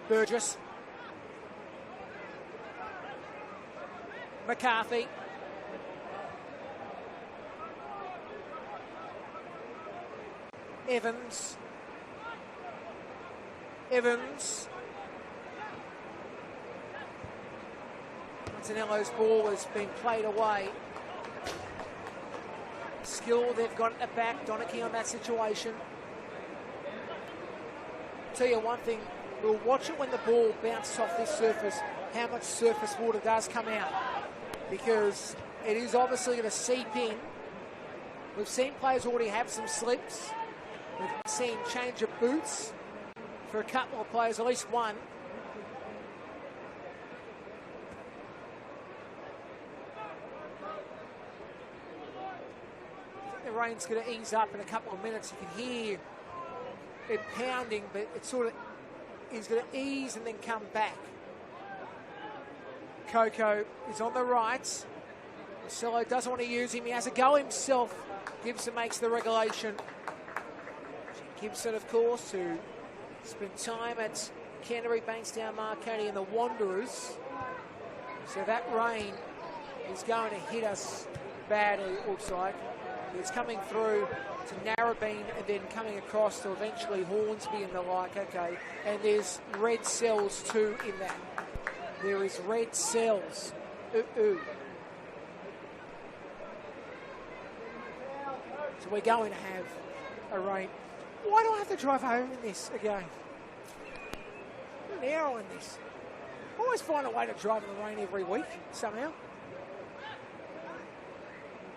Burgess. McCarthy. Evans. Antonello's ball has been played away. Skill, they've got it back. Donachie on that situation. Tell you one thing, we'll watch it when the ball bounces off this surface, how much surface water does come out, because it is obviously going to seep in. We've seen players already have some slips. We've seen change of boots for a couple of players, at least one. I think the rain's going to ease up in a couple of minutes. You can hear it pounding, but it sort of is going to ease and then come back. Coco is on the right. Marcelo doesn't want to use him. He has a go himself. Gibson makes the regulation. Gibson, of course, who spent time at Canterbury, Bankstown, Marconi and the Wanderers. So that rain is going to hit us badly, it looks like. It's coming through to Narrabeen and then coming across to eventually Hornsby and the like. Okay, and there's red cells too in that. There is red cells. So we're going to have a rain. Why do I have to drive home in this again? An hour in this. I always find a way to drive in the rain every week, somehow.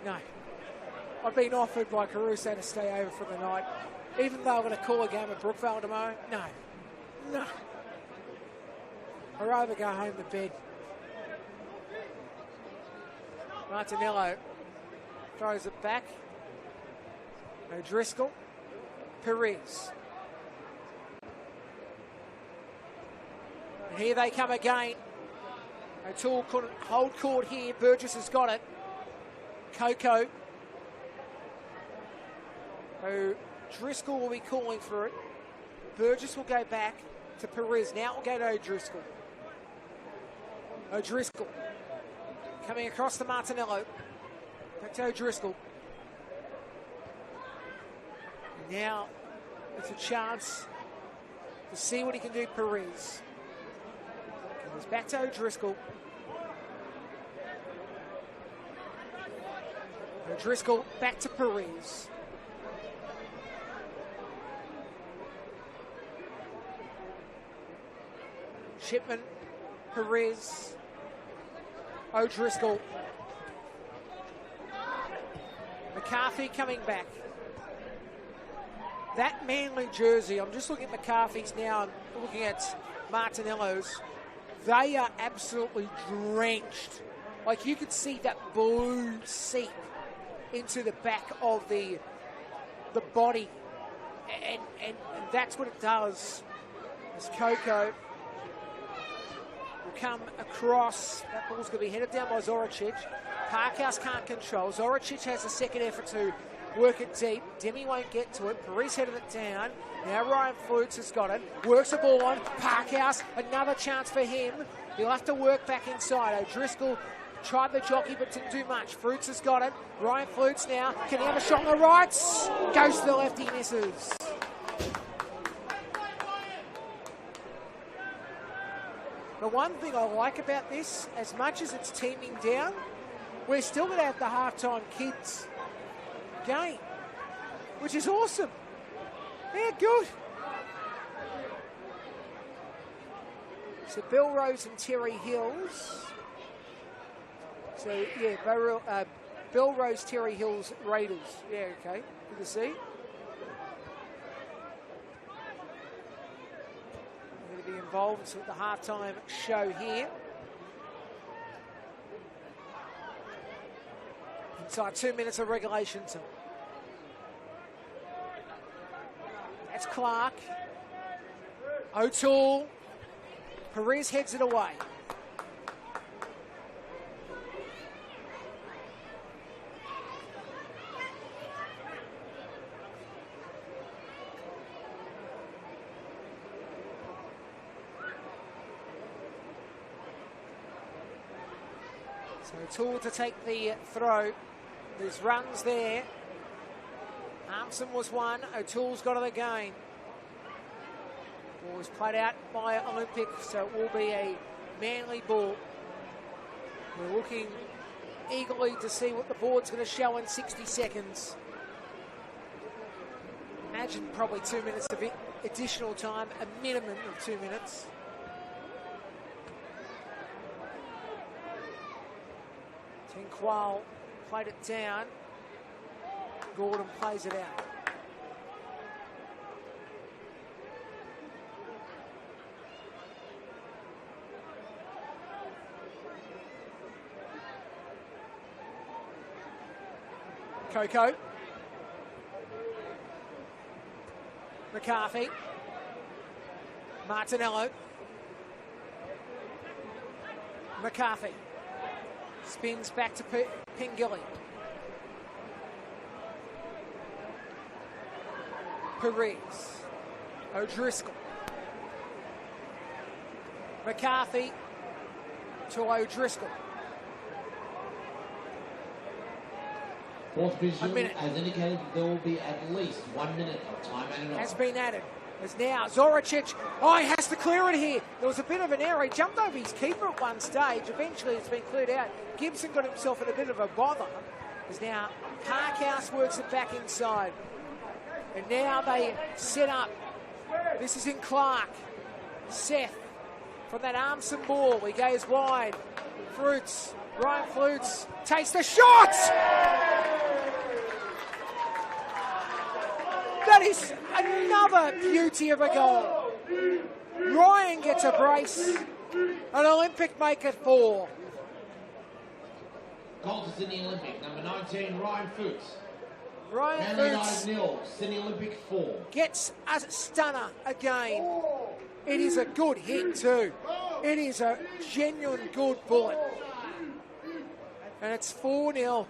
No. I've been offered by Caruso to stay over for the night, even though I'm going to call a game at Brookvale tomorrow. No. I'd rather go home to bed. Martinello throws it back. O'Driscoll. Perez. And here they come again. O'Toole couldn't hold court here. Burgess has got it. Coco. O'Driscoll will be calling for it. Burgess will go back to Perez. Now we'll go to O'Driscoll. O'Driscoll coming across to Martinello. Back to O'Driscoll. Now it's a chance to see what he can do, Perez. Comes back to O'Driscoll. O'Driscoll back to Perez. Chipman, Perez, O'Driscoll. McCarthy coming back. That Manly jersey, I'm just looking at McCarthy's now and looking at Martinello's. They are absolutely drenched. Like you could see that blue seep into the back of the the body. And that's what it does. As Coco will come across. That ball's going to be headed down by Zoricic. Parkhouse can't control. Zoricic has a second effort to work it deep. Demi won't get to it. Paris headed it down. Now Ryan Flutes has got it. Works the ball on. Parkhouse, another chance for him. He'll have to work back inside. O'Driscoll tried the jockey but didn't do much. Fruits has got it. Ryan Flutes now. Can he have a shot on the rights? Goes to the left, he misses. The one thing I like about this, as much as it's teaming down, we're still going to have the halftime kids game, which is awesome. Yeah, good. So Belrose and Terry Hills. So, yeah, Belrose, Terry Hills, Raiders. Yeah, okay. Good to see. I'm going to be involved with the halftime show here. Inside 2 minutes of regulation time. That's Clark. O'Toole. Perez heads it away. So O'Toole to take the throw. There's runs there. Armson was one. O'Toole's got it again. Ball was played out by Olympic, so it will be a Manly ball. We're looking eagerly to see what the board's going to show in 60 seconds. Imagine probably 2 minutes of additional time, a minimum of 2 minutes. Tinqual played it down. Gordon plays it out. Coco. McCarthy. Martinello. McCarthy. Spins back to Pingilly. Perez. O'Driscoll. McCarthy to O'Driscoll. Fourth visual has indicated there will be at least 1 minute of time added on. Has been added. There's now Zoricic. Oh, he has to clear it here. There was a bit of an error. He jumped over his keeper at one stage. Eventually it's been cleared out. Gibson got himself in a bit of a bother. As now Parkhouse works it back inside. And now they set up. This is in Clark. Seth from that Armson ball. He goes wide. Fruits. Ryan Flutes takes the shot! That is another beauty of a goal. Ryan gets a brace. An Olympic make it 4. Goal to Sydney Olympic, number 19, Ryan Fuchs. Ryan Fuchs 9-0, Sydney Olympic 4. Gets a stunner again. It is a good hit too. It is a genuine good bullet. And it's 4-0.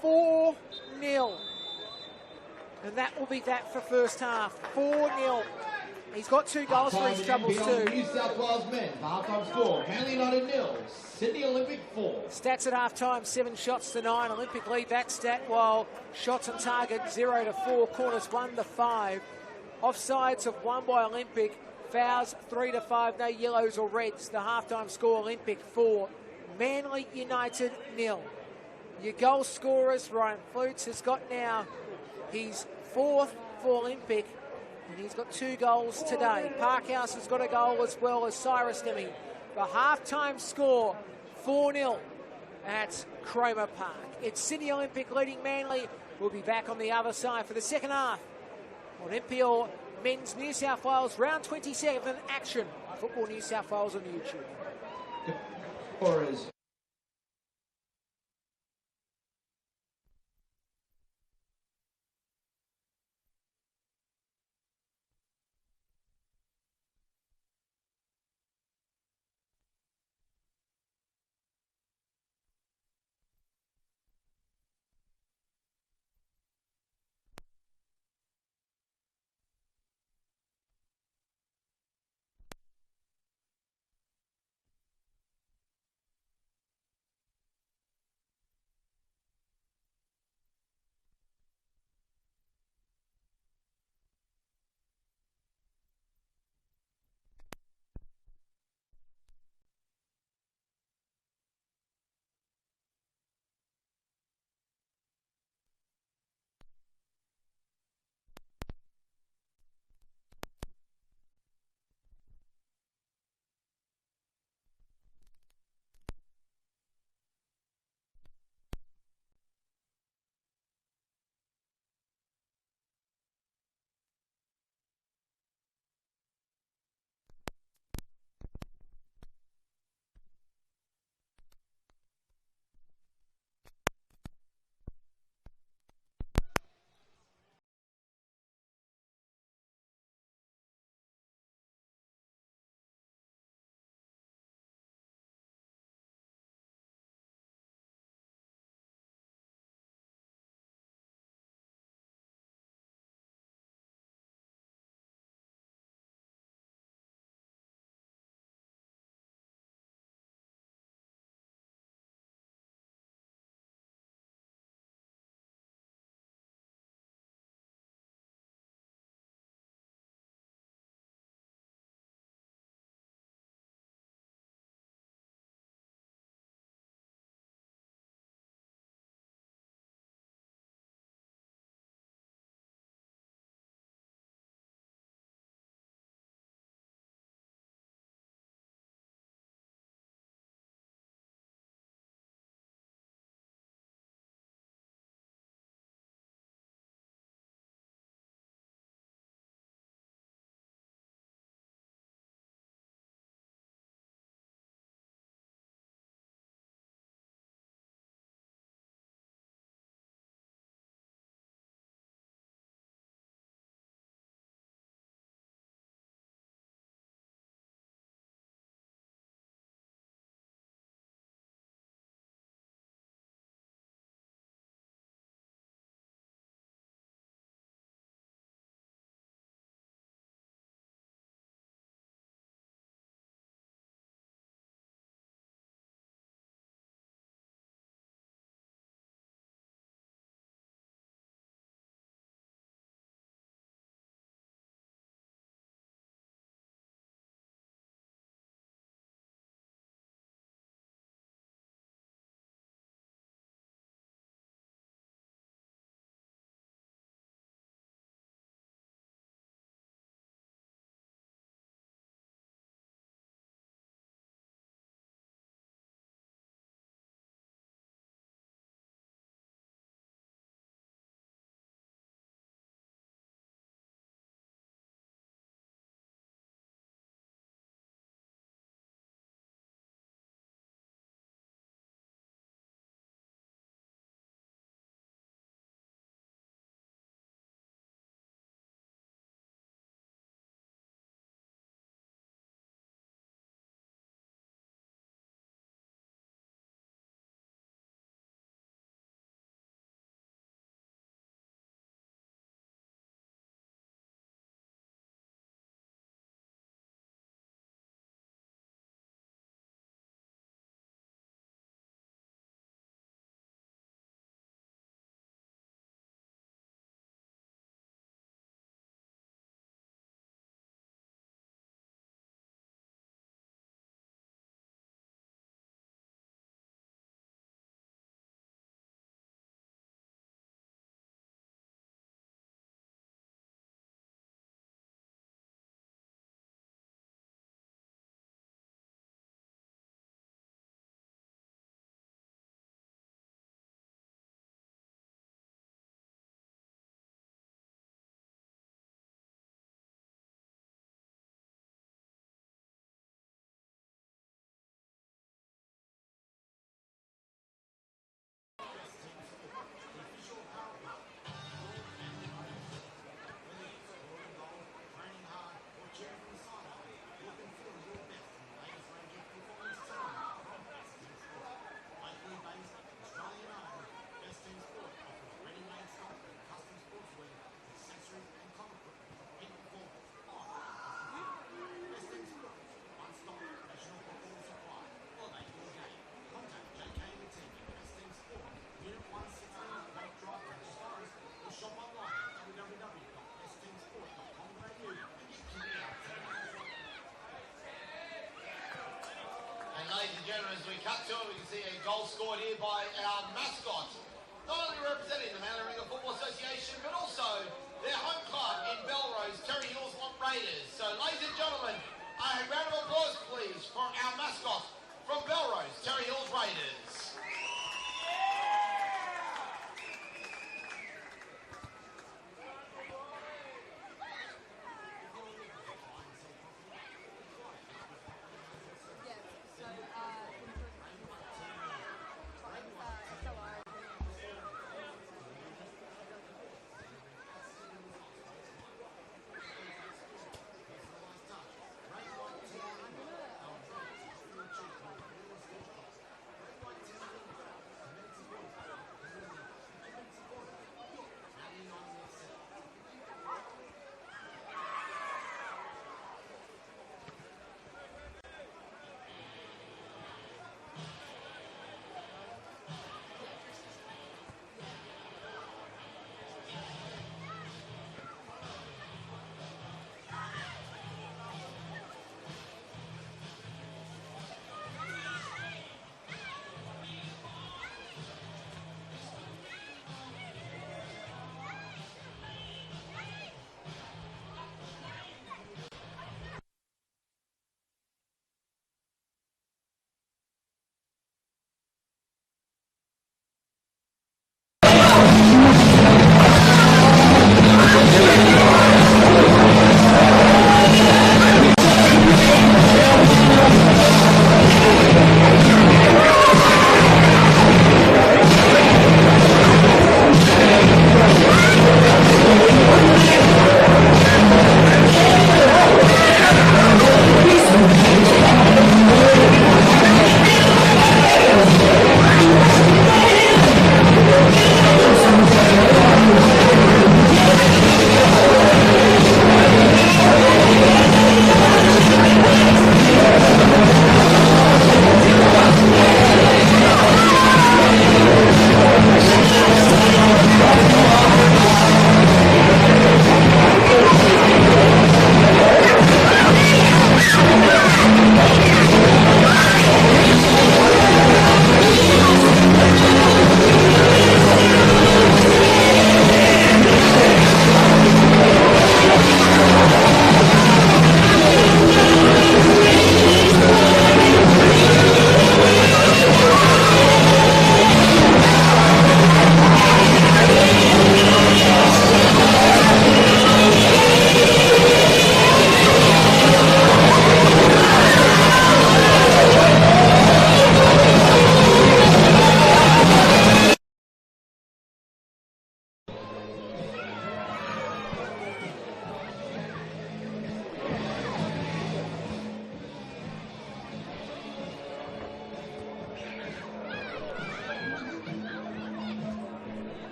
4-0. And that will be that for first half. 4-0. He's got 2 goals for his troubles too. New South Wales men, the half-time score, Manly 9-0, Sydney Olympic 4. Stats at half-time, 7 shots to 9. Olympic lead that stat, while shots on target 0 to 4, corners 1 to 5. Offsides of 1 by Olympic, fouls 3 to 5, no yellows or reds. The half-time score, Olympic 4, Manly United 0. Your goal scorers, Ryan Flutes has got now his 4th for Olympic, and he's got 2 goals today. Parkhouse has got a goal as well as Cyrus Demi. The half-time score, 4-0 at Cromer Park. It's Sydney Olympic leading Manly. We'll be back on the other side for the second half on NPL Men's New South Wales Round 27 action. Football New South Wales on YouTube. Or as we cut to it, we can see a goal scored here by our Mascot. Not only representing the Mount Warringah Football Association, but also their home club in Belrose, Terry Hills Raiders. So, ladies and gentlemen, a round of applause, please, for our Mascot from Belrose, Terry Hills Raiders.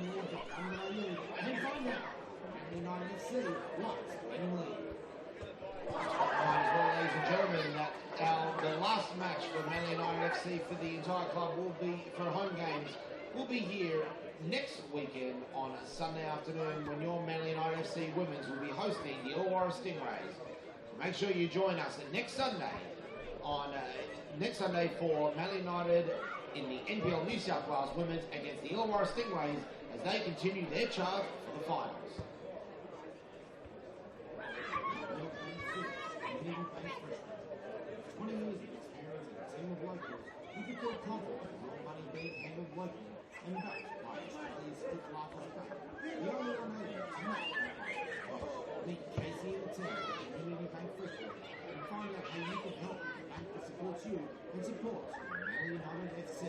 www.NSW.com.au and find out. NSW, for the entire club will be for home games. We'll be here next weekend on a Sunday afternoon when your Manly United FC Women's will be hosting the Illawarra Stingrays. So make sure you join us next Sunday for Manly United in the NPL New South Wales Women's against the Illawarra Stingrays as they continue their charge for the finals. And support Manly United FC.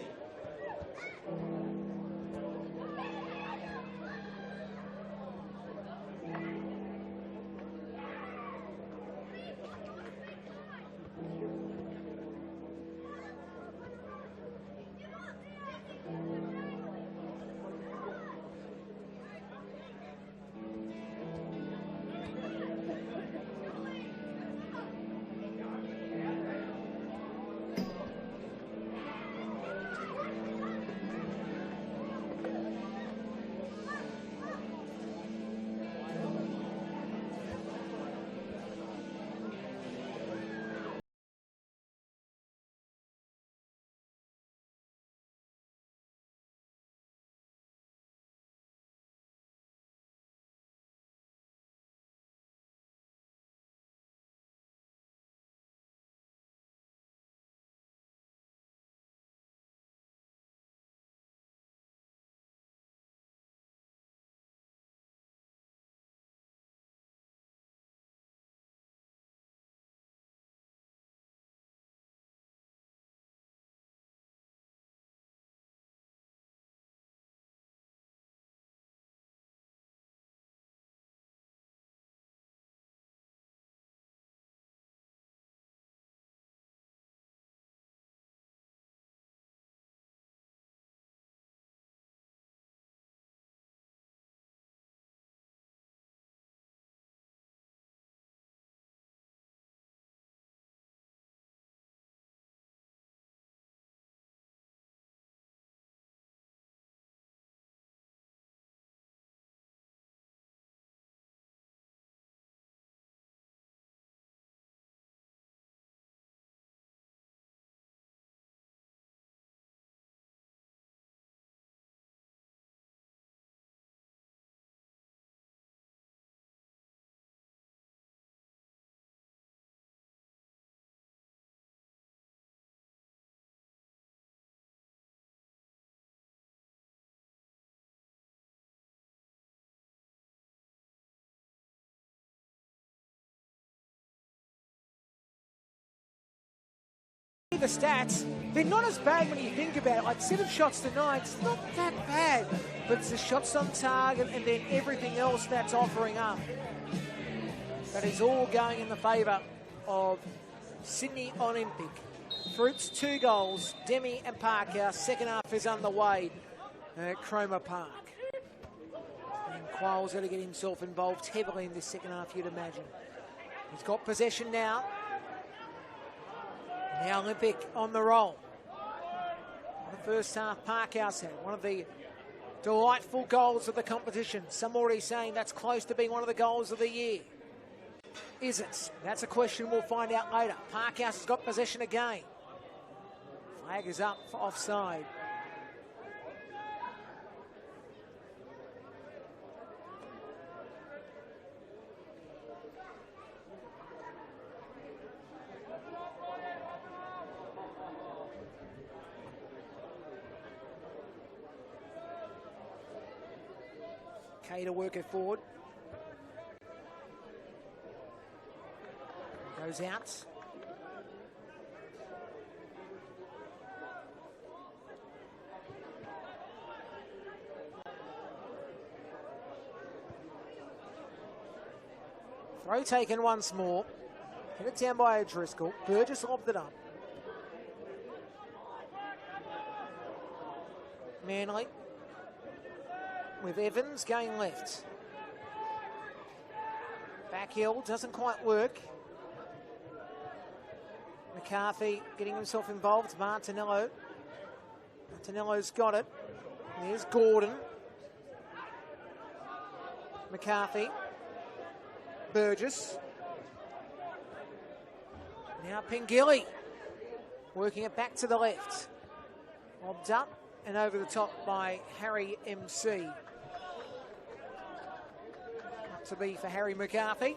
The stats, they're not as bad when you think about it. Like, set of shots tonight, it's not that bad. But it's the shots on target and then everything else that's offering up. That is all going in the favour of Sydney Olympic. Fruits 2 goals, Demi and Parker. Second half is underway at Cromer Park. And Quayle's going to get himself involved heavily in this second half, you'd imagine. He's got possession now. The Olympic on the roll. In the first half, Parkhouse had one of the delightful goals of the competition. Some already saying that's close to being one of the goals of the year. Is it? That's a question we'll find out later. Parkhouse has got possession again. Flag is up for offside. Kay to work it forward. Goes out. Throw taken once more. Hit it down by O'Driscoll. Burgess lobbed it up. Manly with Evans going left. Back heel doesn't quite work. McCarthy getting himself involved. Martinello Martinello's got it. There's Gordon. McCarthy. Burgess. Now Pengilly. Working it back to the left. Lobbed up and over the top by Harry MC. Up to be for Harry McCarthy.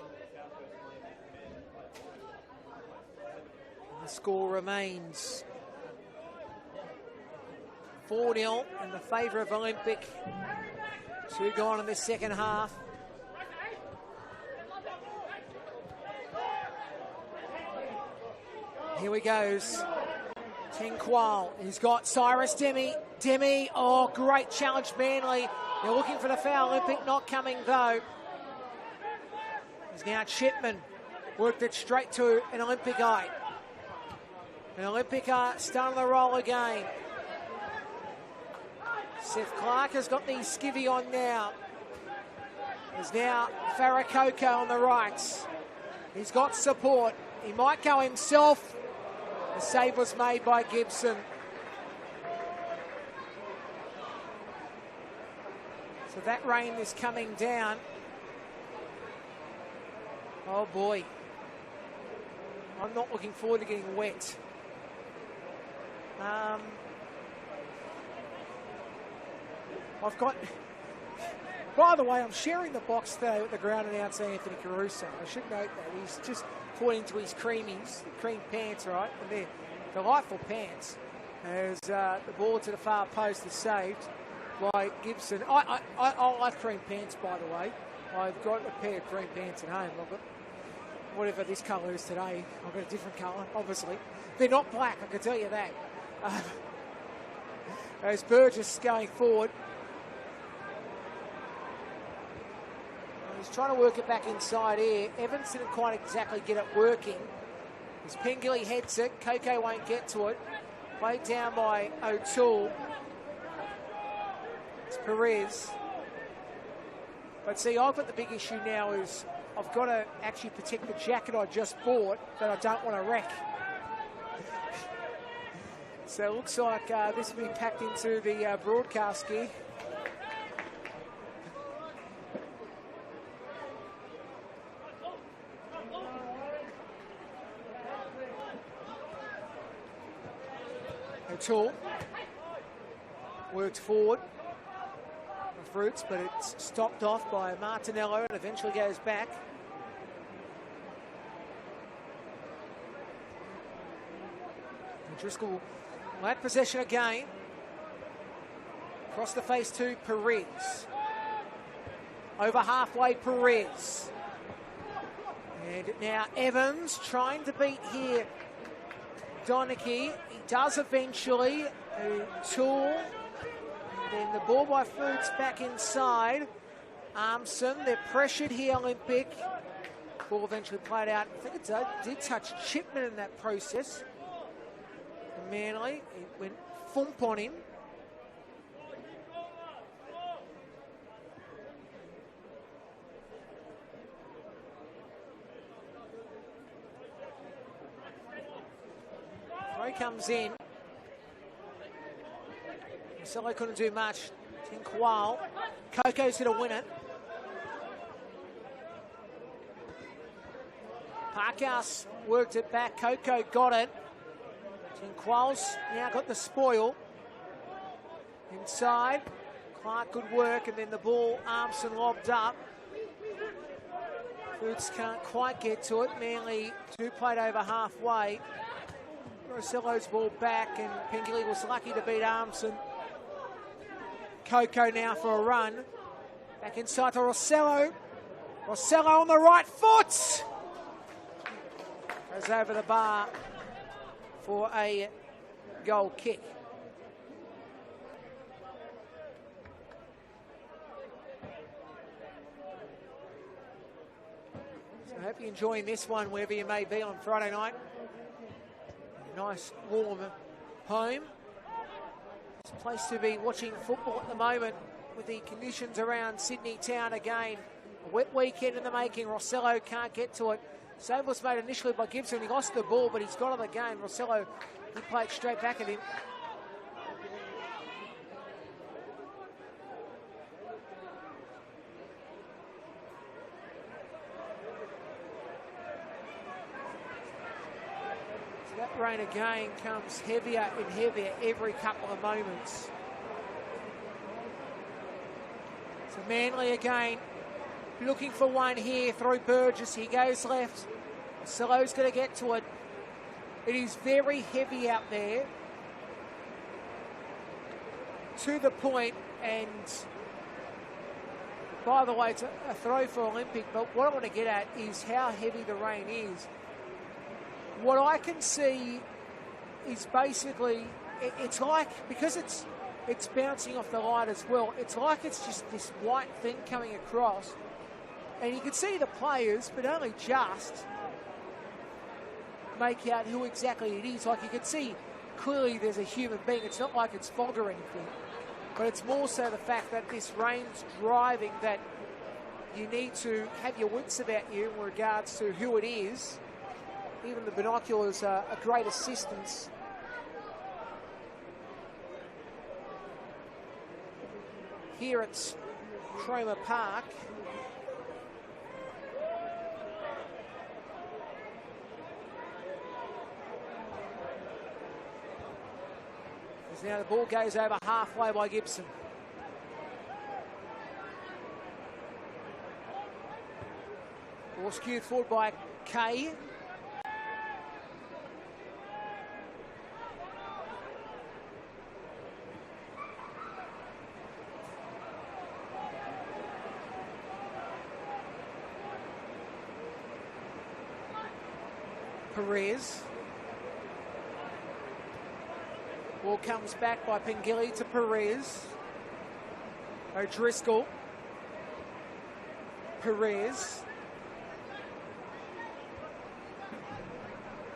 And the score remains 4-0 in the favour of Olympic. 2 gone in the second half. Here he goes. Tenqual. He's got Cyrus Demi. Demi, oh, great challenge, Manly. They're looking for the foul. Olympic not coming, though. There's now Chipman. Worked it straight to an Olympic eye. And Olympic are starting the roll again. Seth Clark has got the skivvy on now. There's now Farrakoko on the right. He's got support. He might go himself. The save was made by Gibson. So that rain is coming down. Oh boy. I'm not looking forward to getting wet. I've got... By the way, I'm sharing the box today with the ground announcer, Anthony Caruso. I should note that. He's just pointing to his cream pants, right? And they're delightful pants. As the ball to the far post is saved by Gibson. I like cream pants, by the way. I've got a pair of cream pants at home. I've got whatever this colour is today. I've got a different colour, obviously. They're not black, I can tell you that. As Burgess going forward. He's trying to work it back inside here. Evans didn't quite exactly get it working. As Pengilly heads it, Coco won't get to it. Played down by O'Toole. It's Perez. But see, I've got the big issue now is I've got to actually protect the jacket I just bought that I don't want to wreck. So it looks like this will be packed into the broadcast gear. O'Toole worked forward for Fruits, but it's stopped off by Martinello and eventually goes back. And Driscoll will have possession again. Across the face to Perez. Over halfway, Perez. And now Evans trying to beat here Donachie. He does eventually. O'Toole. Then the ball by Fruits back inside. Armson, they're pressured here, Olympic. Ball eventually played out. I think it did touch Chipman in that process. And Manly, it went thump on him. Throw comes in. Marcelo couldn't do much. Tinkwal. Coco's going to win it. Parkhouse worked it back. Coco got it. Tinkwal's now got the spoil. Inside. Clark good work, and then the ball, Armson lobbed up. Boots can't quite get to it. Manly two played over halfway. Rossello's ball back, and Pengilly was lucky to beat Armson. Coco now for a run. Back inside to Rossello. Rossello on the right foot. Goes over the bar for a goal kick. So I hope you're enjoying this one wherever you may be on Friday night. Nice warm home. It's a place to be watching football at the moment with the conditions around Sydney town again. A wet weekend in the making. Rossello can't get to it. Save was made initially by Gibson. He lost the ball, but he's got on the game. Rossello, he played straight back at him. rain again comes heavier and heavier every couple of moments. So Manly again looking for one here through Burgess. He goes left. Silo's going to get to it. It is very heavy out there. To the point, and by the way, it's a throw for Olympic, but what I want to get at is how heavy the rain is. What I can see is basically, it's like, because it's bouncing off the light as well, it's like it's just this white thing coming across, and you can see the players, but only just make out who exactly it is. Like, you can see clearly there's a human being. It's not like it's fog or anything, but it's more so the fact that this rain's driving, that you need to have your wits about you in regards to who it is. Even the binoculars are a great assistance. Here at Cromer Park. As now the ball goes over halfway by Gibson. Ball skewed forward by Kay. Perez. Ball comes back by Pengilly to Perez. O'Driscoll. Perez.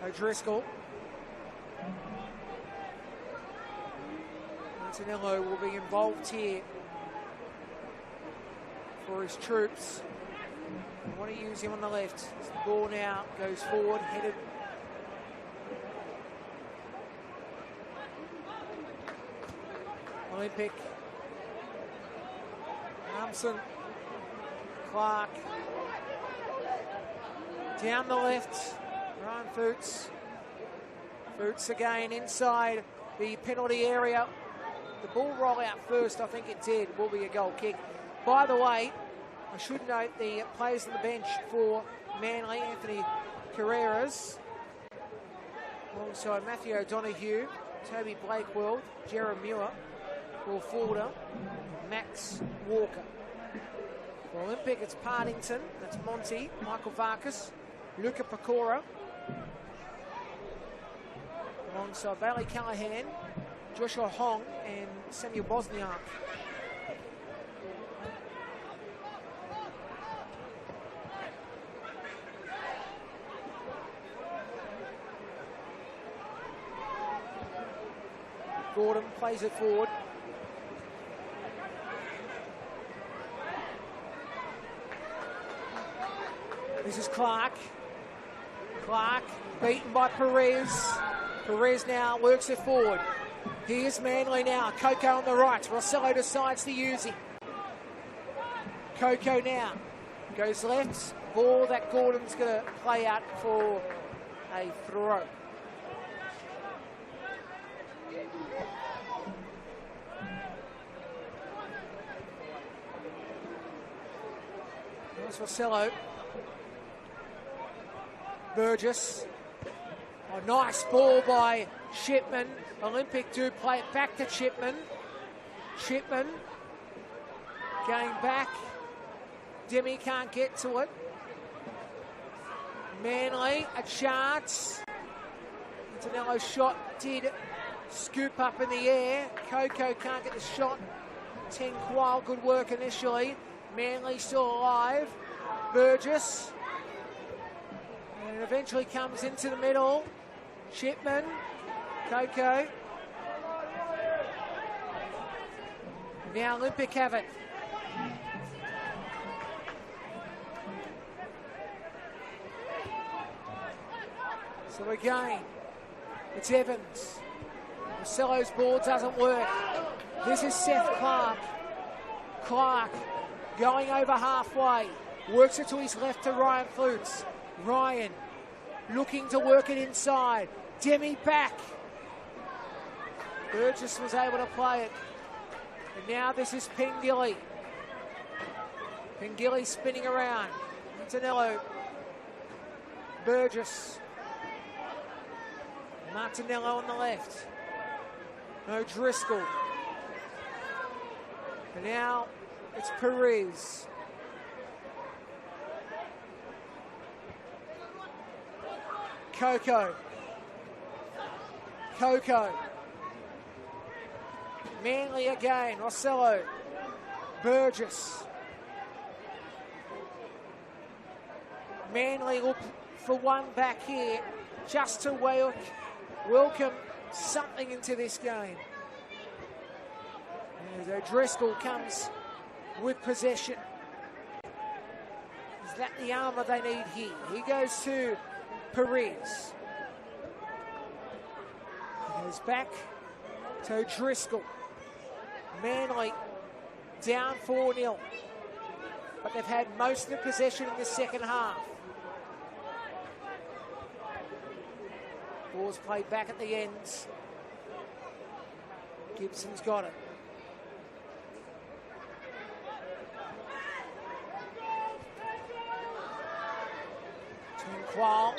O'Driscoll. Antonello will be involved here for his troops. I want to use him on the left. The ball now goes forward, headed. Olympic. Armson. Clark. Down the left. Ryan Foots. Foots again inside the penalty area. The ball roll out first, I think it did. Will be a goal kick. By the way, I should note the players on the bench for Manly: Anthony Carreras, alongside Matthew O'Donoghue, Toby Blakewell, Jeremy Muir, Will Forder, Max Walker. For Olympic, it's Partington, that's Monty, Michael Varkas, Luca Pecora, alongside Bailey Callahan, Joshua Hong, and Samuel Bosniak. Gordon plays it forward. This is Clark. Clark beaten by Perez. Perez now works it forward. Here's Manly now. Coco on the right. Rossello decides to use him. Coco now goes left. Ball that Gordon's going to play out for a throw. There's Rossello. Burgess. A nice ball by Shipman. Olympic do play it back to Shipman. Shipman going back. Demi can't get to it. Manly a chance. Antonello's shot did scoop up in the air. Coco can't get the shot. Ten Quail, good work initially. Manly still alive. Burgess. And it eventually comes into the middle. Shipman. Coco. Now Olympic have it. So again, it's Evans. Marcelo's ball doesn't work. This is Seth Clark. Clark going over halfway. Works it to his left to Ryan Flutes. Ryan looking to work it inside. Demi back. Burgess was able to play it. And now this is Pengilly. Pengilly spinning around. Martinello. Burgess. Martinello on the left. No Driscoll. And now it's Perez. Coco. Manly again. Rossello. Burgess. Manly look for one back here just to welcome something into this game. As O'Driscoll comes with possession. Is that the armour they need here? He goes to Perez. He goes back to O'Driscoll. Manly down 4-0. But they've had most of the possession in the second half. Ball's played back at the ends. Gibson's got it. Qual.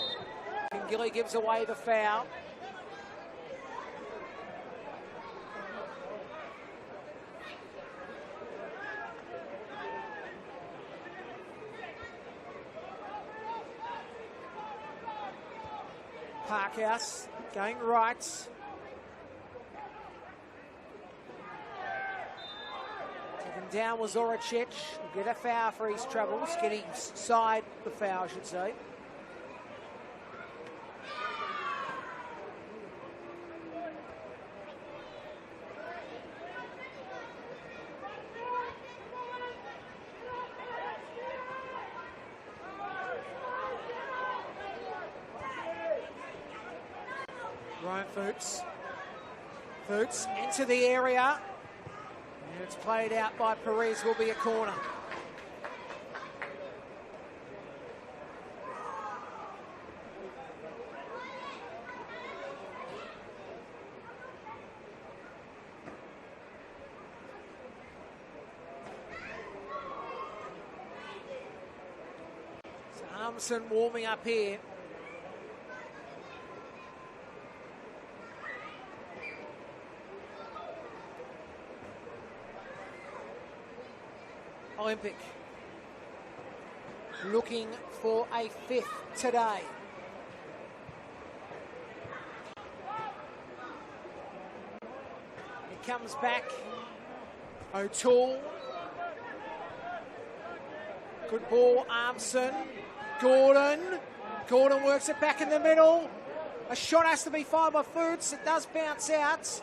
Pengilly gives away the foul. Parkhouse going right. Taken down was Zoricic. Will get a foul for his troubles. Getting side the foul, I should say. Fuchs into the area. And it's played out by Perez, will be a corner. So Armisen warming up here. Olympic looking for a fifth today. It comes back. O'Toole. Good ball, Armisen. Gordon works it back in the middle. A shot has to be fired by Fuchs. It does bounce out.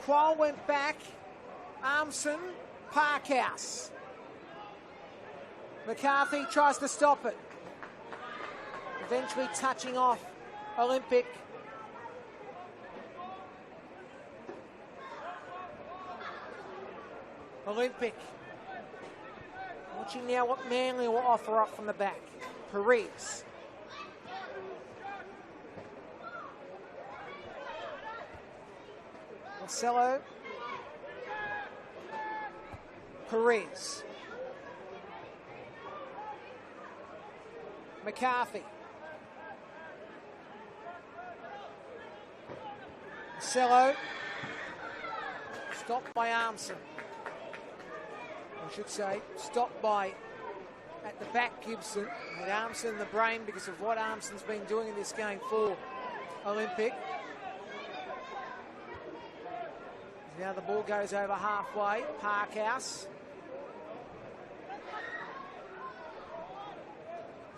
Qual went back. Armisen, Parkhouse. McCarthy tries to stop it. Eventually touching off Olympic. Watching now what Manly will offer up from the back. Perez. Marcelo. Perez. McCarthy. Marcelo. Stopped by Armisen. I should say, stopped by, at the back, Gibson. With Armisen in the brain because of what Armsen's been doing in this game for Olympic. Now the ball goes over halfway. Parkhouse.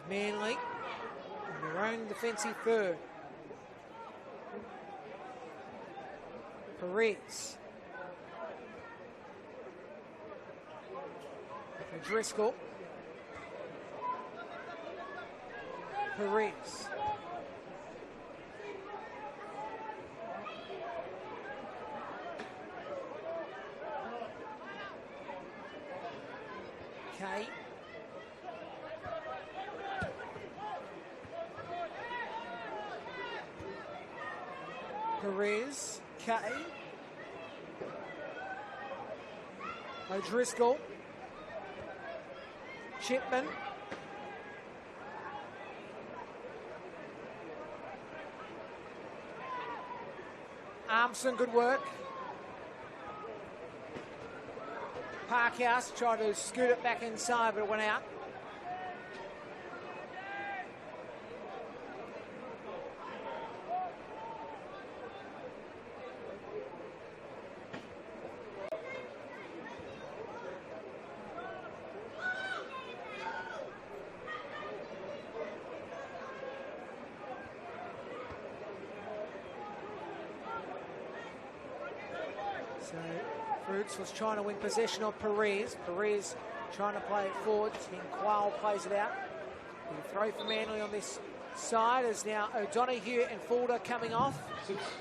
Manly in their own defensive third. Perez. Driscoll. Perez. Okay. Perez, Kay. O'Driscoll. Chipman. Armson, good work. Parkhouse tried to scoot it back inside, but it went out. So Fruits was trying to win possession of Perez. Perez trying to play it forward. Then Quayle plays it out. The throw for Manly on this side is now O'Donoghue and Fulder coming off.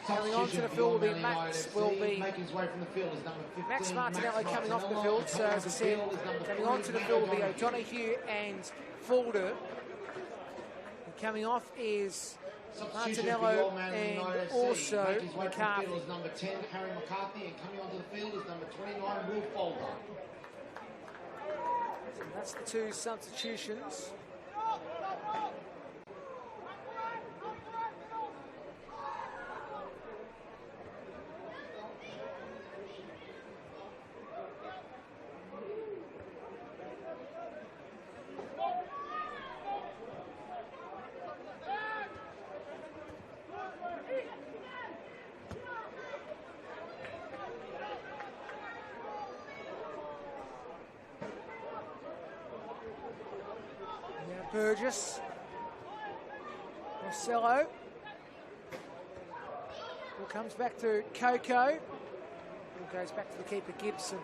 Coming onto the field will be Max. Max Martinello coming off the field. So as I said, coming onto the field will be O'Donoghue and Fulder. And coming off is Martinello and also McCarthy. Is number 10, Harry McCarthy, and coming onto the field is number 29, Will Folder. So that's the two substitutions. Burgess, Marcelo, who comes back to Coco, who goes back to the keeper Gibson.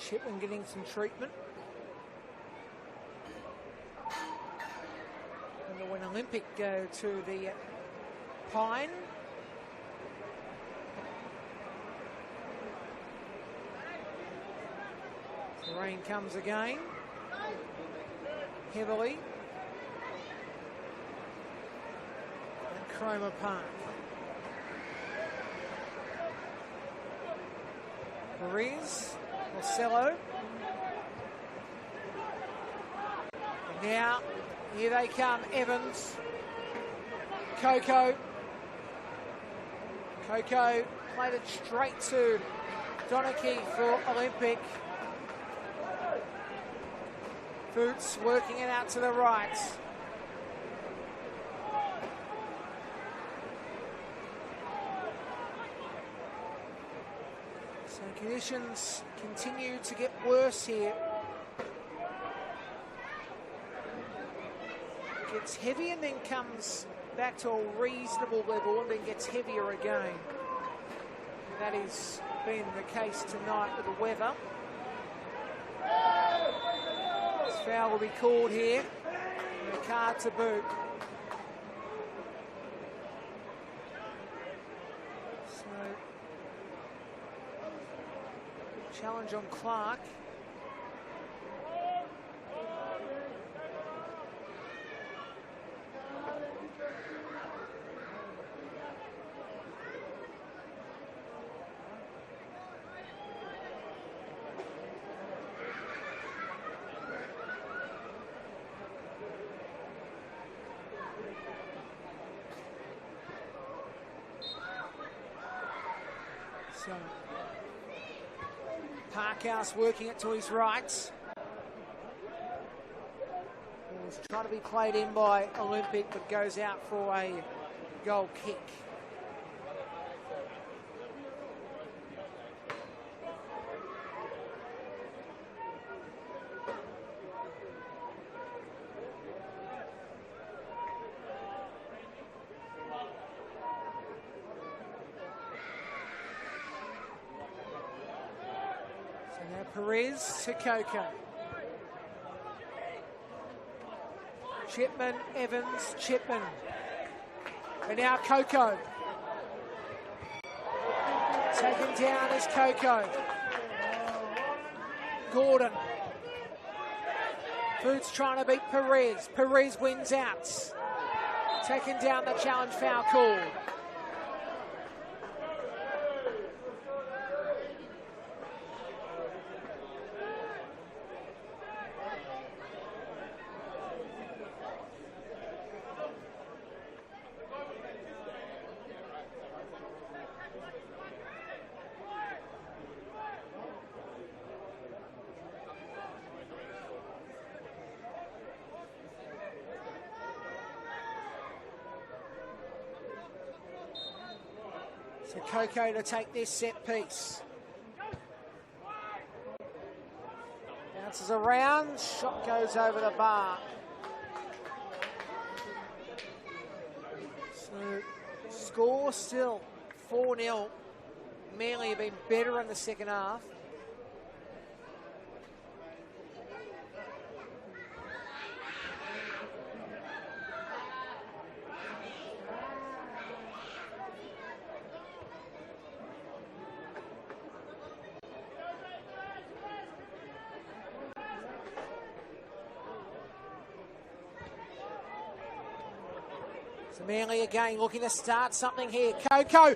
Chipman getting some treatment. And when Olympic go to the Pine. The rain comes again. Heavily. At Cromer Park. Perez. Marcelo. And now, here they come, Evans. Coco. Coco played it straight to Donachie for Olympic. Foots working it out to the right. So conditions continue to get worse here. Gets heavy and then comes back to a reasonable level and then gets heavier again. That has been the case tonight with the weather. This foul will be called here. And a card to boot. Challenge on Clark. So Parkhouse working it to his right. It was trying to be played in by Olympic, but goes out for a goal kick. Perez to Coco. Chipman, Evans, Chipman. And now Coco. Taken down is Coco. Gordon. Boots trying to beat Perez. Perez wins out. Taking down the challenge foul call. So Coco to take this set piece. Bounces around, shot goes over the bar. So score still 4-0. Manly have been better in the second half. Manly again looking to start something here. Coco!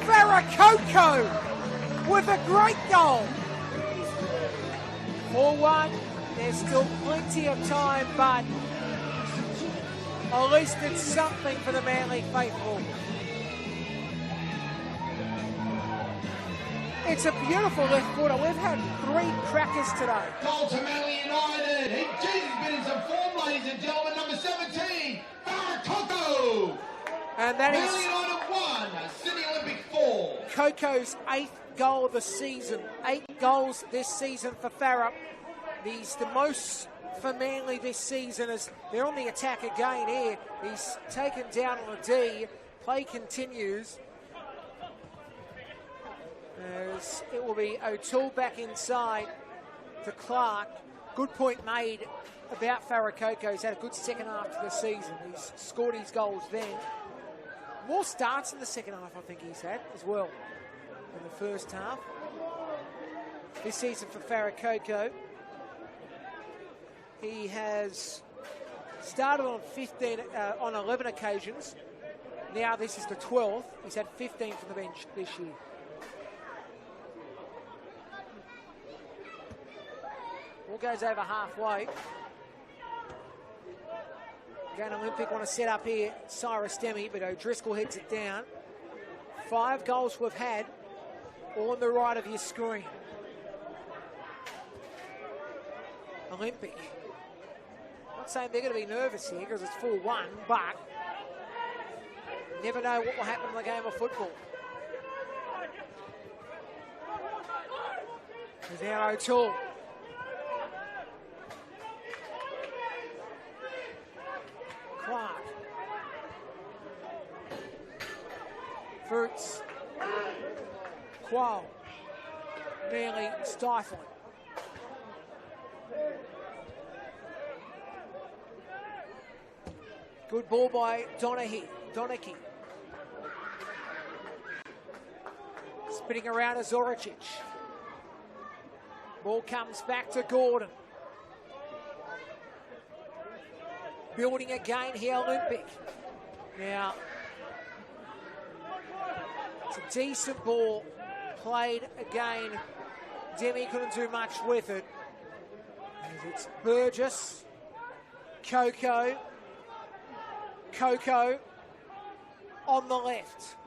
Farah Coco with a great goal. 4-1. There's still plenty of time, but at least it's something for the Manly faithful. It's a beautiful left footer. We've had 3 crackers today. Goal to Manly United. He's been in some form, ladies and gentlemen. Number 17, Farah Coco. And that Manly is United 1, Sydney Olympic 4. Coco's 8th goal of the season. 8 goals this season for Farah. He's the most for Manly this season as they're on the attack again here. He's taken down on a D. Play continues. As it will be O'Toole back inside to Clark. Good point made about Farah Coco. He's had a good second half to the season. He's scored his goals then. More starts in the second half, I think he's had as well in the first half. This season for Farah Coco, he has started on 11 occasions. Now this is the 12th. He's had 15 from the bench this year. Ball goes over halfway. Again, Olympic want to set up here Cyrus Demi, but O'Driscoll heads it down. 5 goals we've had, all on the right of your screen. Olympic. Not saying they're going to be nervous here because it's 4-1, but never know what will happen in the game of football. There's now O'Toole. Clark. Fruits. Qual. Nearly stifling. Good ball by Donaghy. Spinning around as Zoricic. Ball comes back to Gordon. Building again here, Olympic. Now, it's a decent ball played again. Demi couldn't do much with it. As it's Burgess, Coco on the left.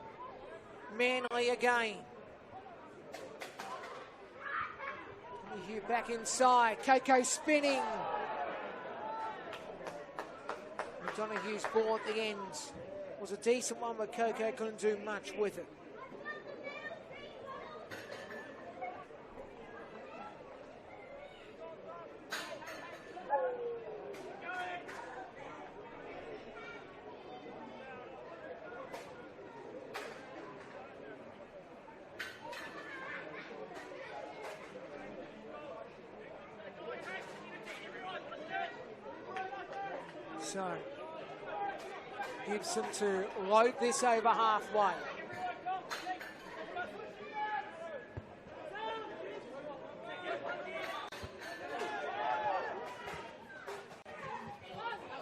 Manly again. Here back inside. Coco spinning. Donahue's ball at the end was a decent one, but Coco couldn't do much with it. So, Gibson to load this over halfway.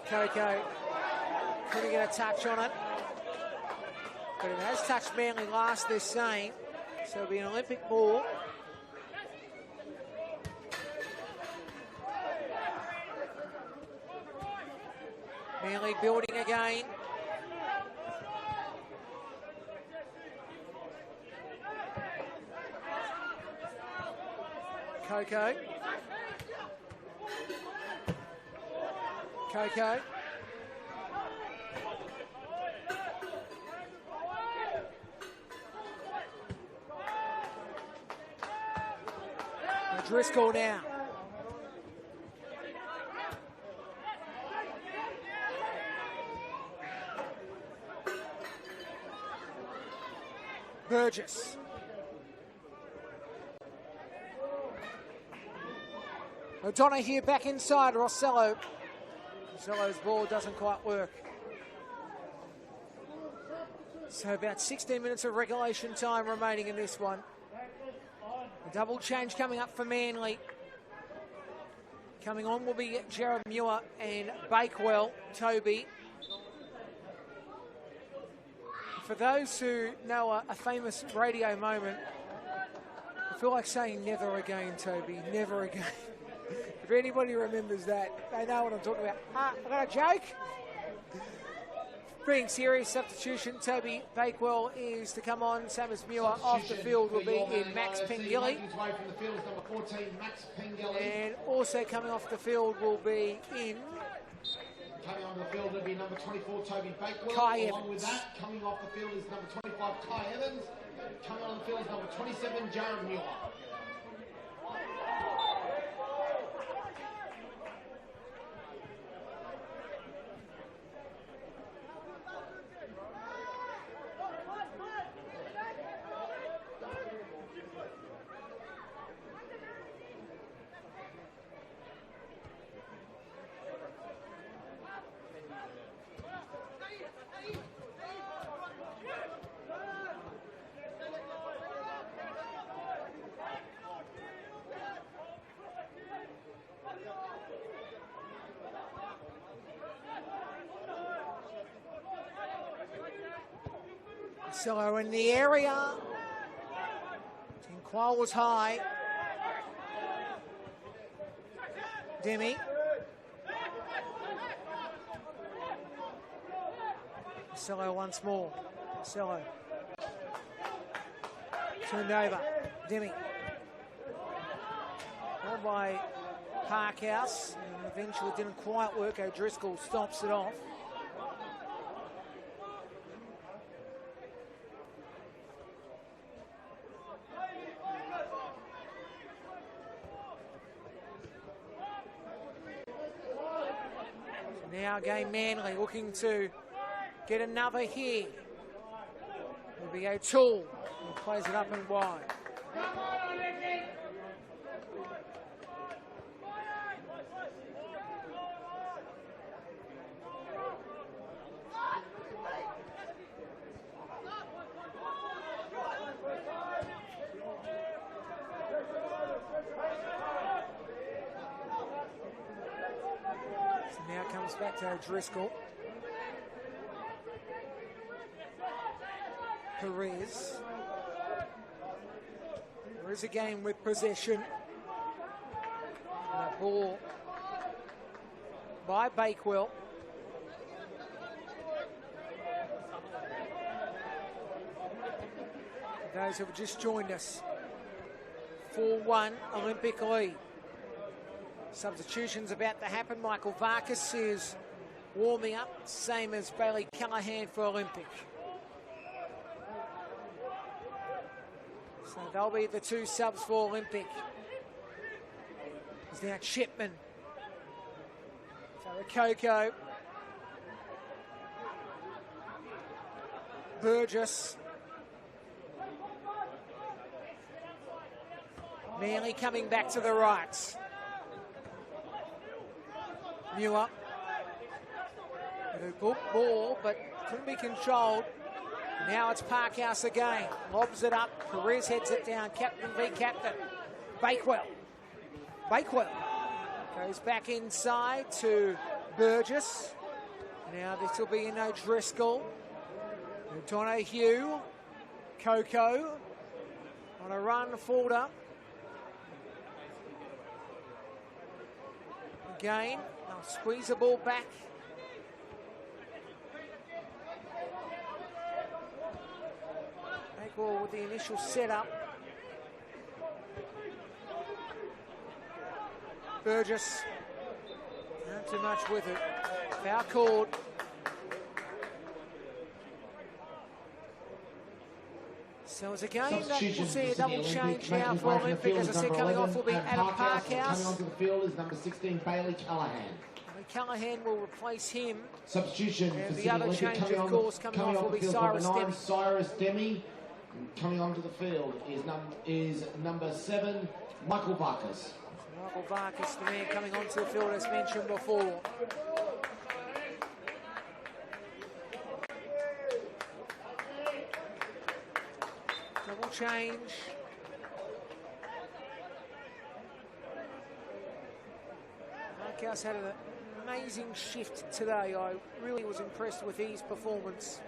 Coco couldn't get a touch on it, but it has touched Manly last, they're saying, so it'll be an Olympic ball. Manly building again. Coco. Driscoll now. Burgess. O'Donnell here back inside Rossello. Rossello's ball doesn't quite work. So about 16 minutes of regulation time remaining in this one. A double change coming up for Manly. Coming on will be Jared Muir and Bakewell, Toby. For those who know a famous radio moment, I feel like saying never again, Toby, never again. If anybody remembers that, they know what I'm talking about. I got a joke? Being serious, substitution, Toby Bakewell is to come on. Sam as Muir off the field will be in Max Pengilly. And also coming off the field will be in... Coming on the field will be number 24, Toby Bakewell. Kai Along Evans. with that, coming off the field is number 25, Kai Evans. Coming on the field is number 27, Jared Muir. So in the area, Tinqual was high. Demi. Marcelo once more. Marcelo. Turned over. Demi. Ball by Parkhouse. And eventually didn't quite work. O'Driscoll stops it off. Now again, Manly looking to get another here. Will be O'Toole who plays it up and wide. Now comes back to O'Driscoll. Perez. Perez again with possession. And a ball by Bakewell. For those who have just joined us, 4-1 Olympic lead. Substitutions about to happen. Michael Varkas is warming up, same as Bailey Callaghan for Olympic. So they'll be the two subs for Olympic. There's now Chipman. So the Coco. Burgess. Manly coming back to the right. Muir. With a good ball, but couldn't be controlled. Now it's Parkhouse again. Lobs it up. Perez heads it down. Captain v captain. Bakewell goes back inside to Burgess. Now this will be in O'Driscoll. Donahue. Coco on a run, Fulder. Again, they'll squeeze the ball back. Bakewell with the initial setup. Burgess, not too much with it. Foul called. So as again, we'll see a double change now for Olympic. As I said, coming off will be Adam Parkhouse. Coming onto the field is number 16, Bailey Callahan. Callahan will replace him. Substitution and for the Sydney other Olympic change, of course, coming off will be Cyrus Demi. Cyrus Demi. Coming onto the field is number 7, Michael Varkas. Michael Varkas, the man coming onto the field as mentioned before. Double change. Parkhouse had an amazing shift today. I really was impressed with his performance.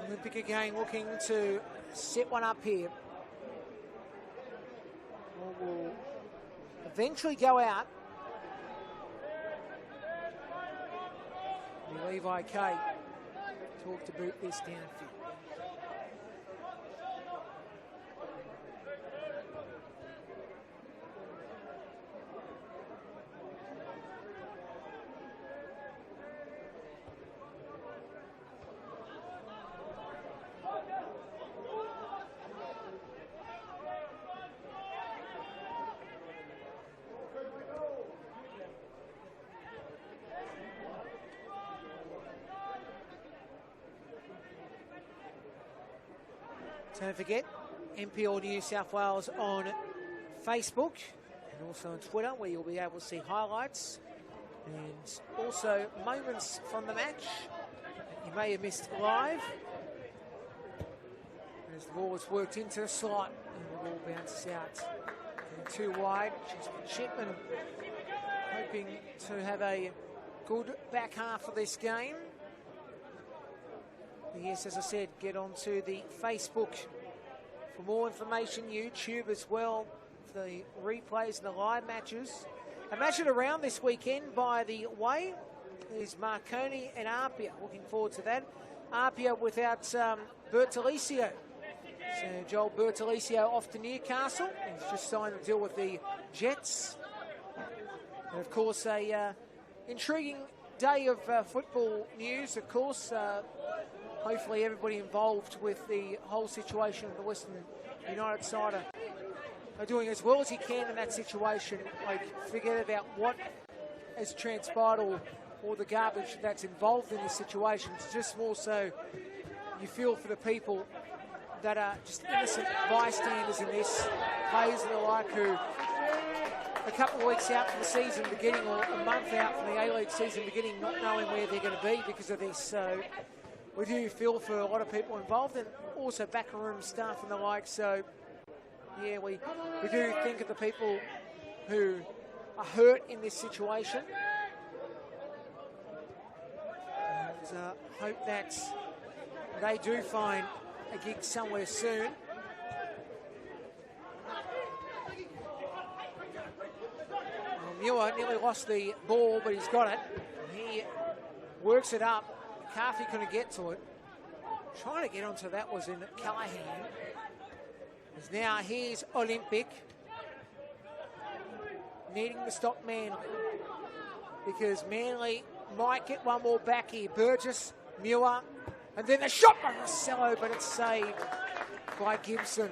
Olympic again looking to set one up here. Will eventually go out. Levi K talked to boot this downfield. Don't forget, NPL New South Wales on Facebook and also on Twitter, where you'll be able to see highlights and also moments from the match that you may have missed live. As the ball was worked into the slot and the ball bounces out. And too wide, Chipman hoping to have a good back half of this game. Yes, as I said, get onto the Facebook for more information, YouTube as well, for the replays and the live matches. A match at around this weekend, by the way, is Marconi and Apia. Looking forward to that. Apia without Bertolicio. So Joel Bertolicio off to Newcastle. He's just signed a deal with the Jets. And of course, a intriguing day of football news, of course. Hopefully everybody involved with the whole situation of the Western United side are doing as well as he can in that situation. Like, forget about what has transpired or the garbage that's involved in this situation. It's just more so you feel for the people that are just innocent bystanders in this, players and the like who a couple of weeks out from the season beginning or a month out from the A-League season beginning, not knowing where they're going to be because of this. So we do feel for a lot of people involved and also backroom staff and the like. So, yeah, we do think of the people who are hurt in this situation. And hope that they do find a gig somewhere soon. Well, Muir nearly lost the ball, but he's got it. He works it up. Carthy couldn't get to it. Trying to get onto that was in Callahan. As now here's Olympic. Needing to stop Manly. Because Manly might get one more back here. Burgess Muir. And then a shot by Marcelo, but it's saved by Gibson.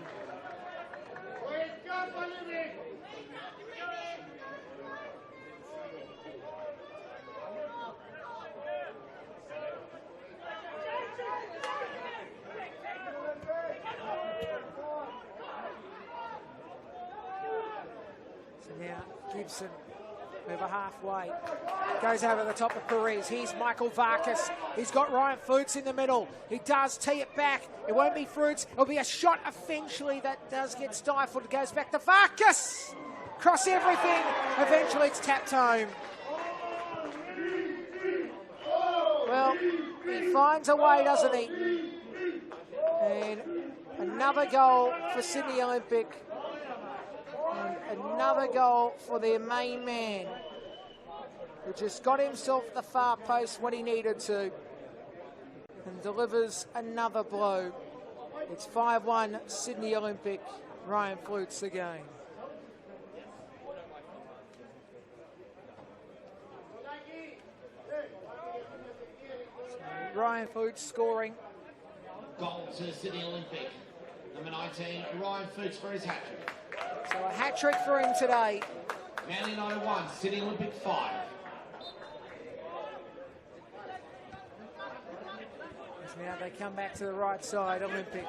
So now Gibson over halfway. Goes over the top of Perez. Here's Michael Varkas. He's got Ryan Fruits in the middle. He does tee it back. It won't be Fruits. It'll be a shot eventually that does get stifled. It goes back to Varkas. Cross everything. Eventually it's tapped home. Well, he finds a way, doesn't he? And another goal for Sydney Olympic. And another goal for their main man, who just got himself the far post when he needed to and delivers another blow. It's 5-1 Sydney Olympic. Ryan Flutes again. So Ryan Flutes scoring. Goal to Sydney Olympic. Number 19, Ryan Fuchs for his hat-trick. So a hat-trick for him today. Manly United 1, Sydney Olympic 5. As now they come back to the right side, Olympic.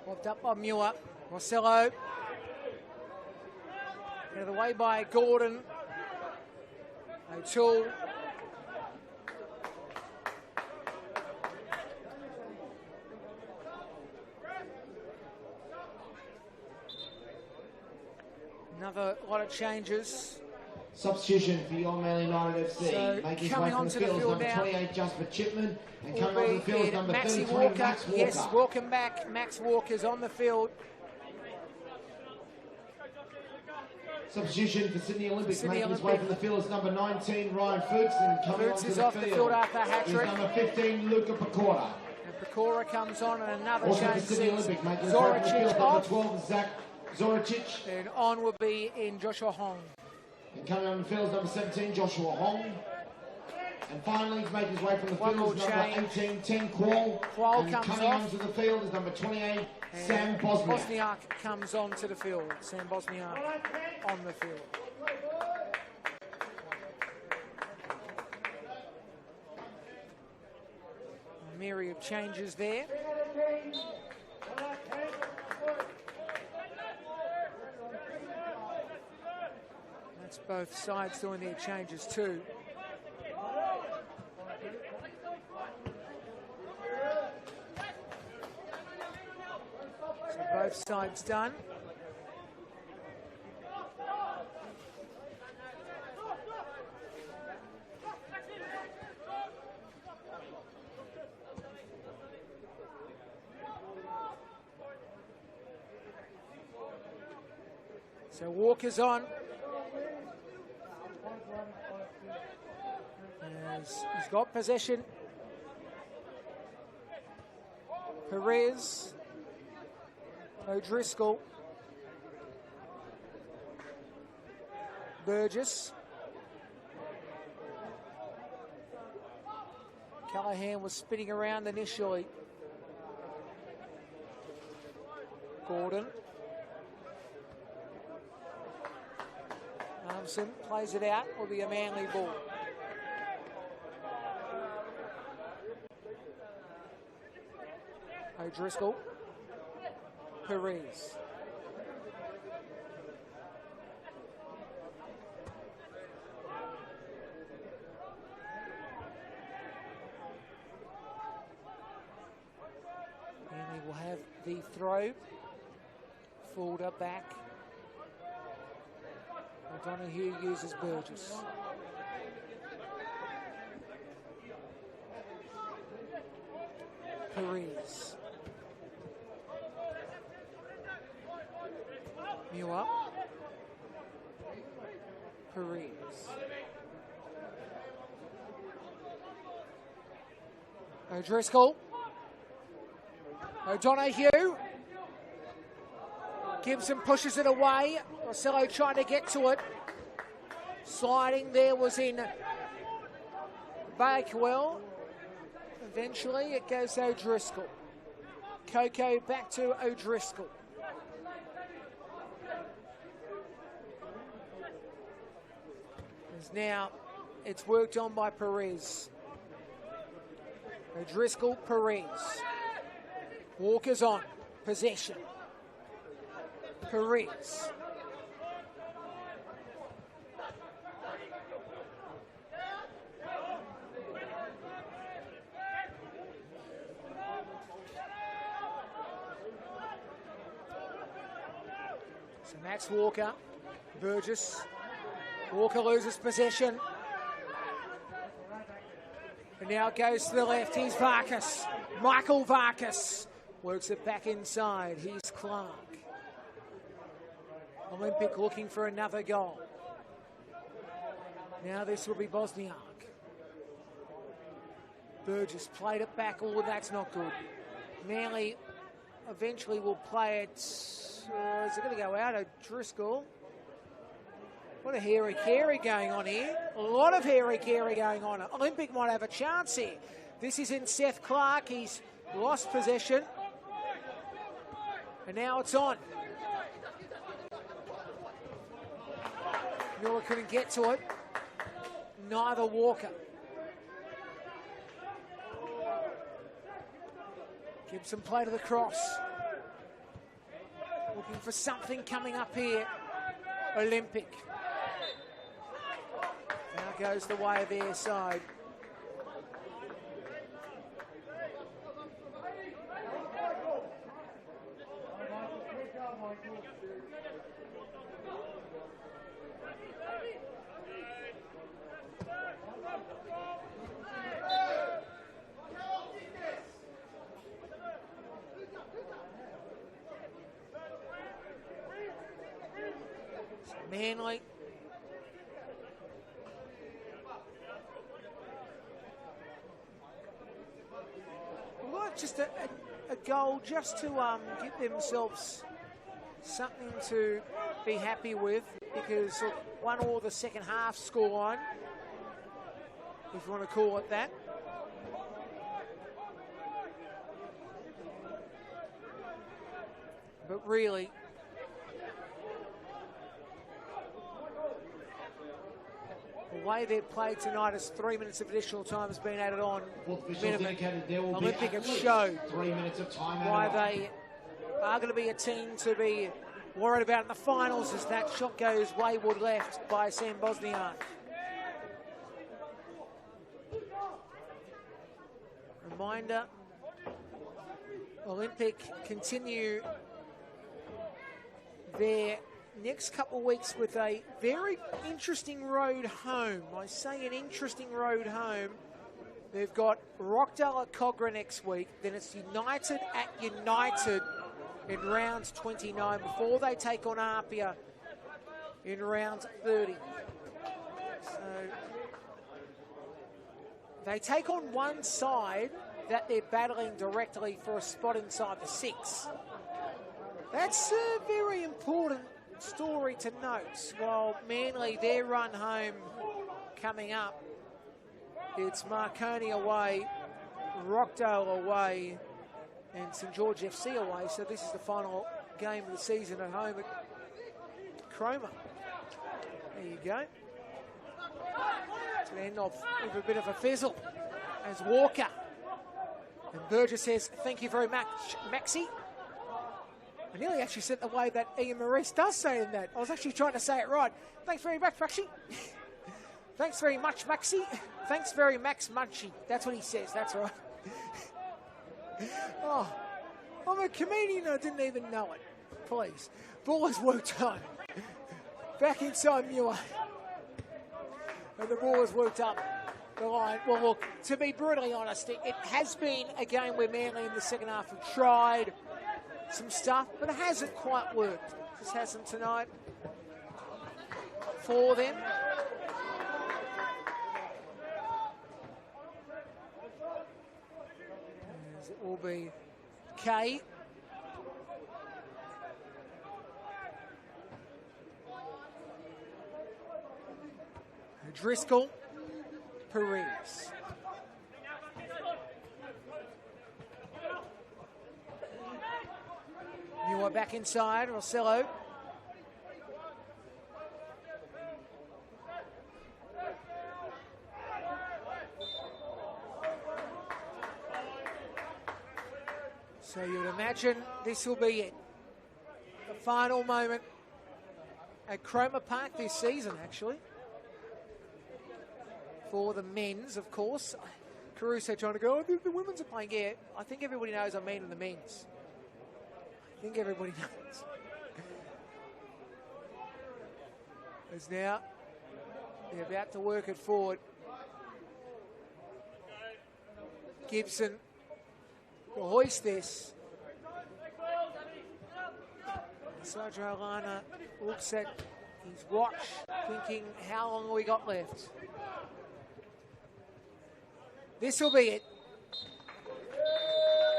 Popped up by Muir. Marcelo. Out of the way by Gordon. O'Toole. Another lot of changes. Substitution for your Manly United FC. So making his way coming from onto the the field, field number now 28, Jasper Chipman. And will coming onto the be field, number Maxi 33, Walker. Max Walker. Yes, welcome back. Max Walker's on the field. Substitution for Sydney Olympic, Sydney making his way Olympic. from the field is number 19, Ryan Fuchs, and coming Fuchs onto is the off the field after a hat is trick. number 15, Luca Pecora. And Pecora comes on, and another Also change for Sydney sees Olympic, making his way from the field, Zoricic number off, 12, Zach Zoricic. and on will be in Joshua Hong. And coming on the field is number 17, Joshua Hong. And finally, he's making his way from the One field is more number change. 18, 10, Quall. Quall And comes coming off. onto the field is number 28, And Sam Bosniak. Bosniak comes on to the field. Sam Bosniak on the field. A myriad of changes there. That's both sides doing their changes too. So both sides done. So Walker's on. As he's got possession. Perez. O'Driscoll. Burgess. Callahan was spinning around initially. Gordon. Armson plays it out. Will be a Manly ball. O'Driscoll. Perez. Manly will have the throw. Fuller back. O'Donoghue uses Burgess. Perez. Muir. Perez. O'Driscoll. O'Donoghue. Gibson pushes it away. Rossello trying to get to it. Sliding there was in Bakewell. Eventually it goes to O'Driscoll. Coco back to O'Driscoll. Now it's worked on by Perez. O'Driscoll, Perez. Walker's on. Possession. Perez. So Max Walker, Burgess. Walker loses possession. And now it goes to the left. Here's Varkas. Michael Varkas works it back inside. Here's Clark. Olympic looking for another goal. Now this will be Bosniak. Burgess played it back. Oh, that's not good. Manly eventually will play it. Is it going to go out of Driscoll? What a hairy-carry going on here. A lot of hairy-carry going on. Olympic might have a chance here. This is in Seth Clark. He's lost possession. And now it's on. Miller couldn't get to it. Neither Walker. Gibson play to the cross. Looking for something coming up here. Olympic. Now goes the way of their side. Manly. Well, just a goal just to give themselves something to be happy with, because one or the second half scoreline, if you want to call it that. But really, the way they've played tonight is 3 minutes of additional time has been added on. Minimum. Olympic have showed 3 minutes of time why they are going to be a team to be worried about in the finals, as that shot goes wayward left by Sam Bosniak. Reminder, Olympic continue their next couple of weeks with a very interesting road home. I say an interesting road home. They've got Rockdale at Cogra next week. Then it's United at United in round 29 before they take on Apia in round 30. So they take on one side that they're battling directly for a spot inside the 6. That's a very important story to note. While Manly, their run home coming up, it's Marconi away, Rockdale away, and St George FC away. So this is the final game of the season at home at Cromer. There you go. To the end of with a bit of a fizzle as Walker and Burgess says, "Thank you very much, Maxie." I nearly actually said the way that Ian Maurice does say in that. I was actually trying to say it right. Thanks very much, Maxie. Thanks very much, Maxie. Thanks very Max Munchie. That's what he says. That's right. Oh, I'm a comedian. I didn't even know it. Please. Ball has worked on. Back inside Muir. And the ball has worked up the line. Well, look, to be brutally honest, it has been a game where Manly in the second half have tried some stuff, but it hasn't quite worked. Just hasn't tonight for them. As it will be Kay. Driscoll, Perez. Muir back inside, Rossello. So you'd imagine this will be it. The final moment at Cromer Park this season, actually. For the men's, of course. Caruso trying to go, oh, the women's are playing. Yeah, I think everybody knows I mean the men's. I think everybody knows. As now they're about to work it forward. Gibson will hoist this. Sergio Lana looks at his watch, thinking, how long have we got left? This will be it.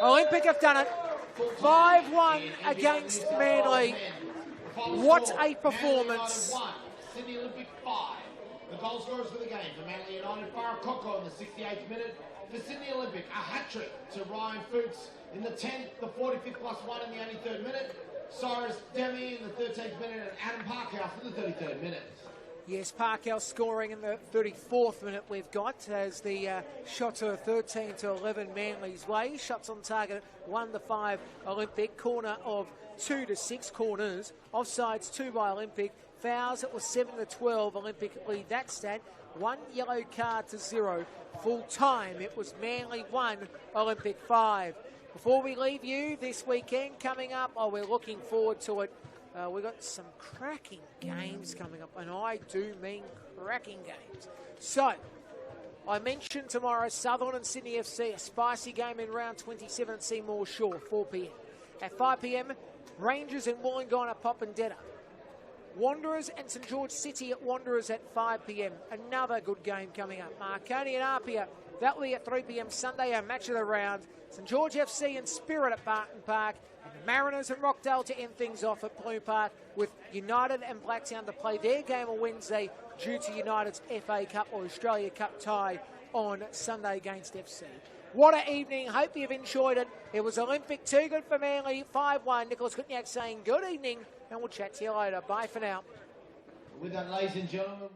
Olympic have done it. 5-1 against Manly. What a performance. Sydney Olympic 5. The goal scorers for the game for Manly United, Farah Coco in the 68th minute. For Sydney Olympic, a hat-trick to Ryan Fuchs in the 10th, the 45th plus 1 in the 83rd minute. Cyrus Demi in the 13th minute, and Adam Parkhouse in the 33rd minute. Yes, Parkhouse scoring in the 34th minute we've got as the shots are 13-11 Manly's way. Shots on target 1-5 Olympic. Corner of 2-6 corners. Offsides 2 by Olympic. Fouls, it was 7-12 Olympic lead that stat. 1 yellow card to 0. Full time, it was Manly 1, Olympic 5. Before we leave you this weekend coming up, we're looking forward to it. We've got some cracking games coming up, and I do mean cracking games. So, I mentioned tomorrow Southern and Sydney FC, a spicy game in round 27 at Seymour Shore, 4 p.m. At 5 p.m, Rangers and Wollongong at Popondetta. Wanderers and St George City at Wanderers at 5 p.m. Another good game coming up. Marconi and Apia, that will be at 3 p.m. Sunday, our match of the round. St George FC and Spirit at Barton Park. And the Mariners and Rockdale to end things off at Plume Park, with United and Blacktown to play their game on Wednesday due to United's FA Cup or Australia Cup tie on Sunday against FC. What an evening. Hope you've enjoyed it. It was Olympic 2 good for Manly, 5-1. Nicholas Kutniak saying good evening, and we'll chat to you later. Bye for now. With that, ladies and gentlemen.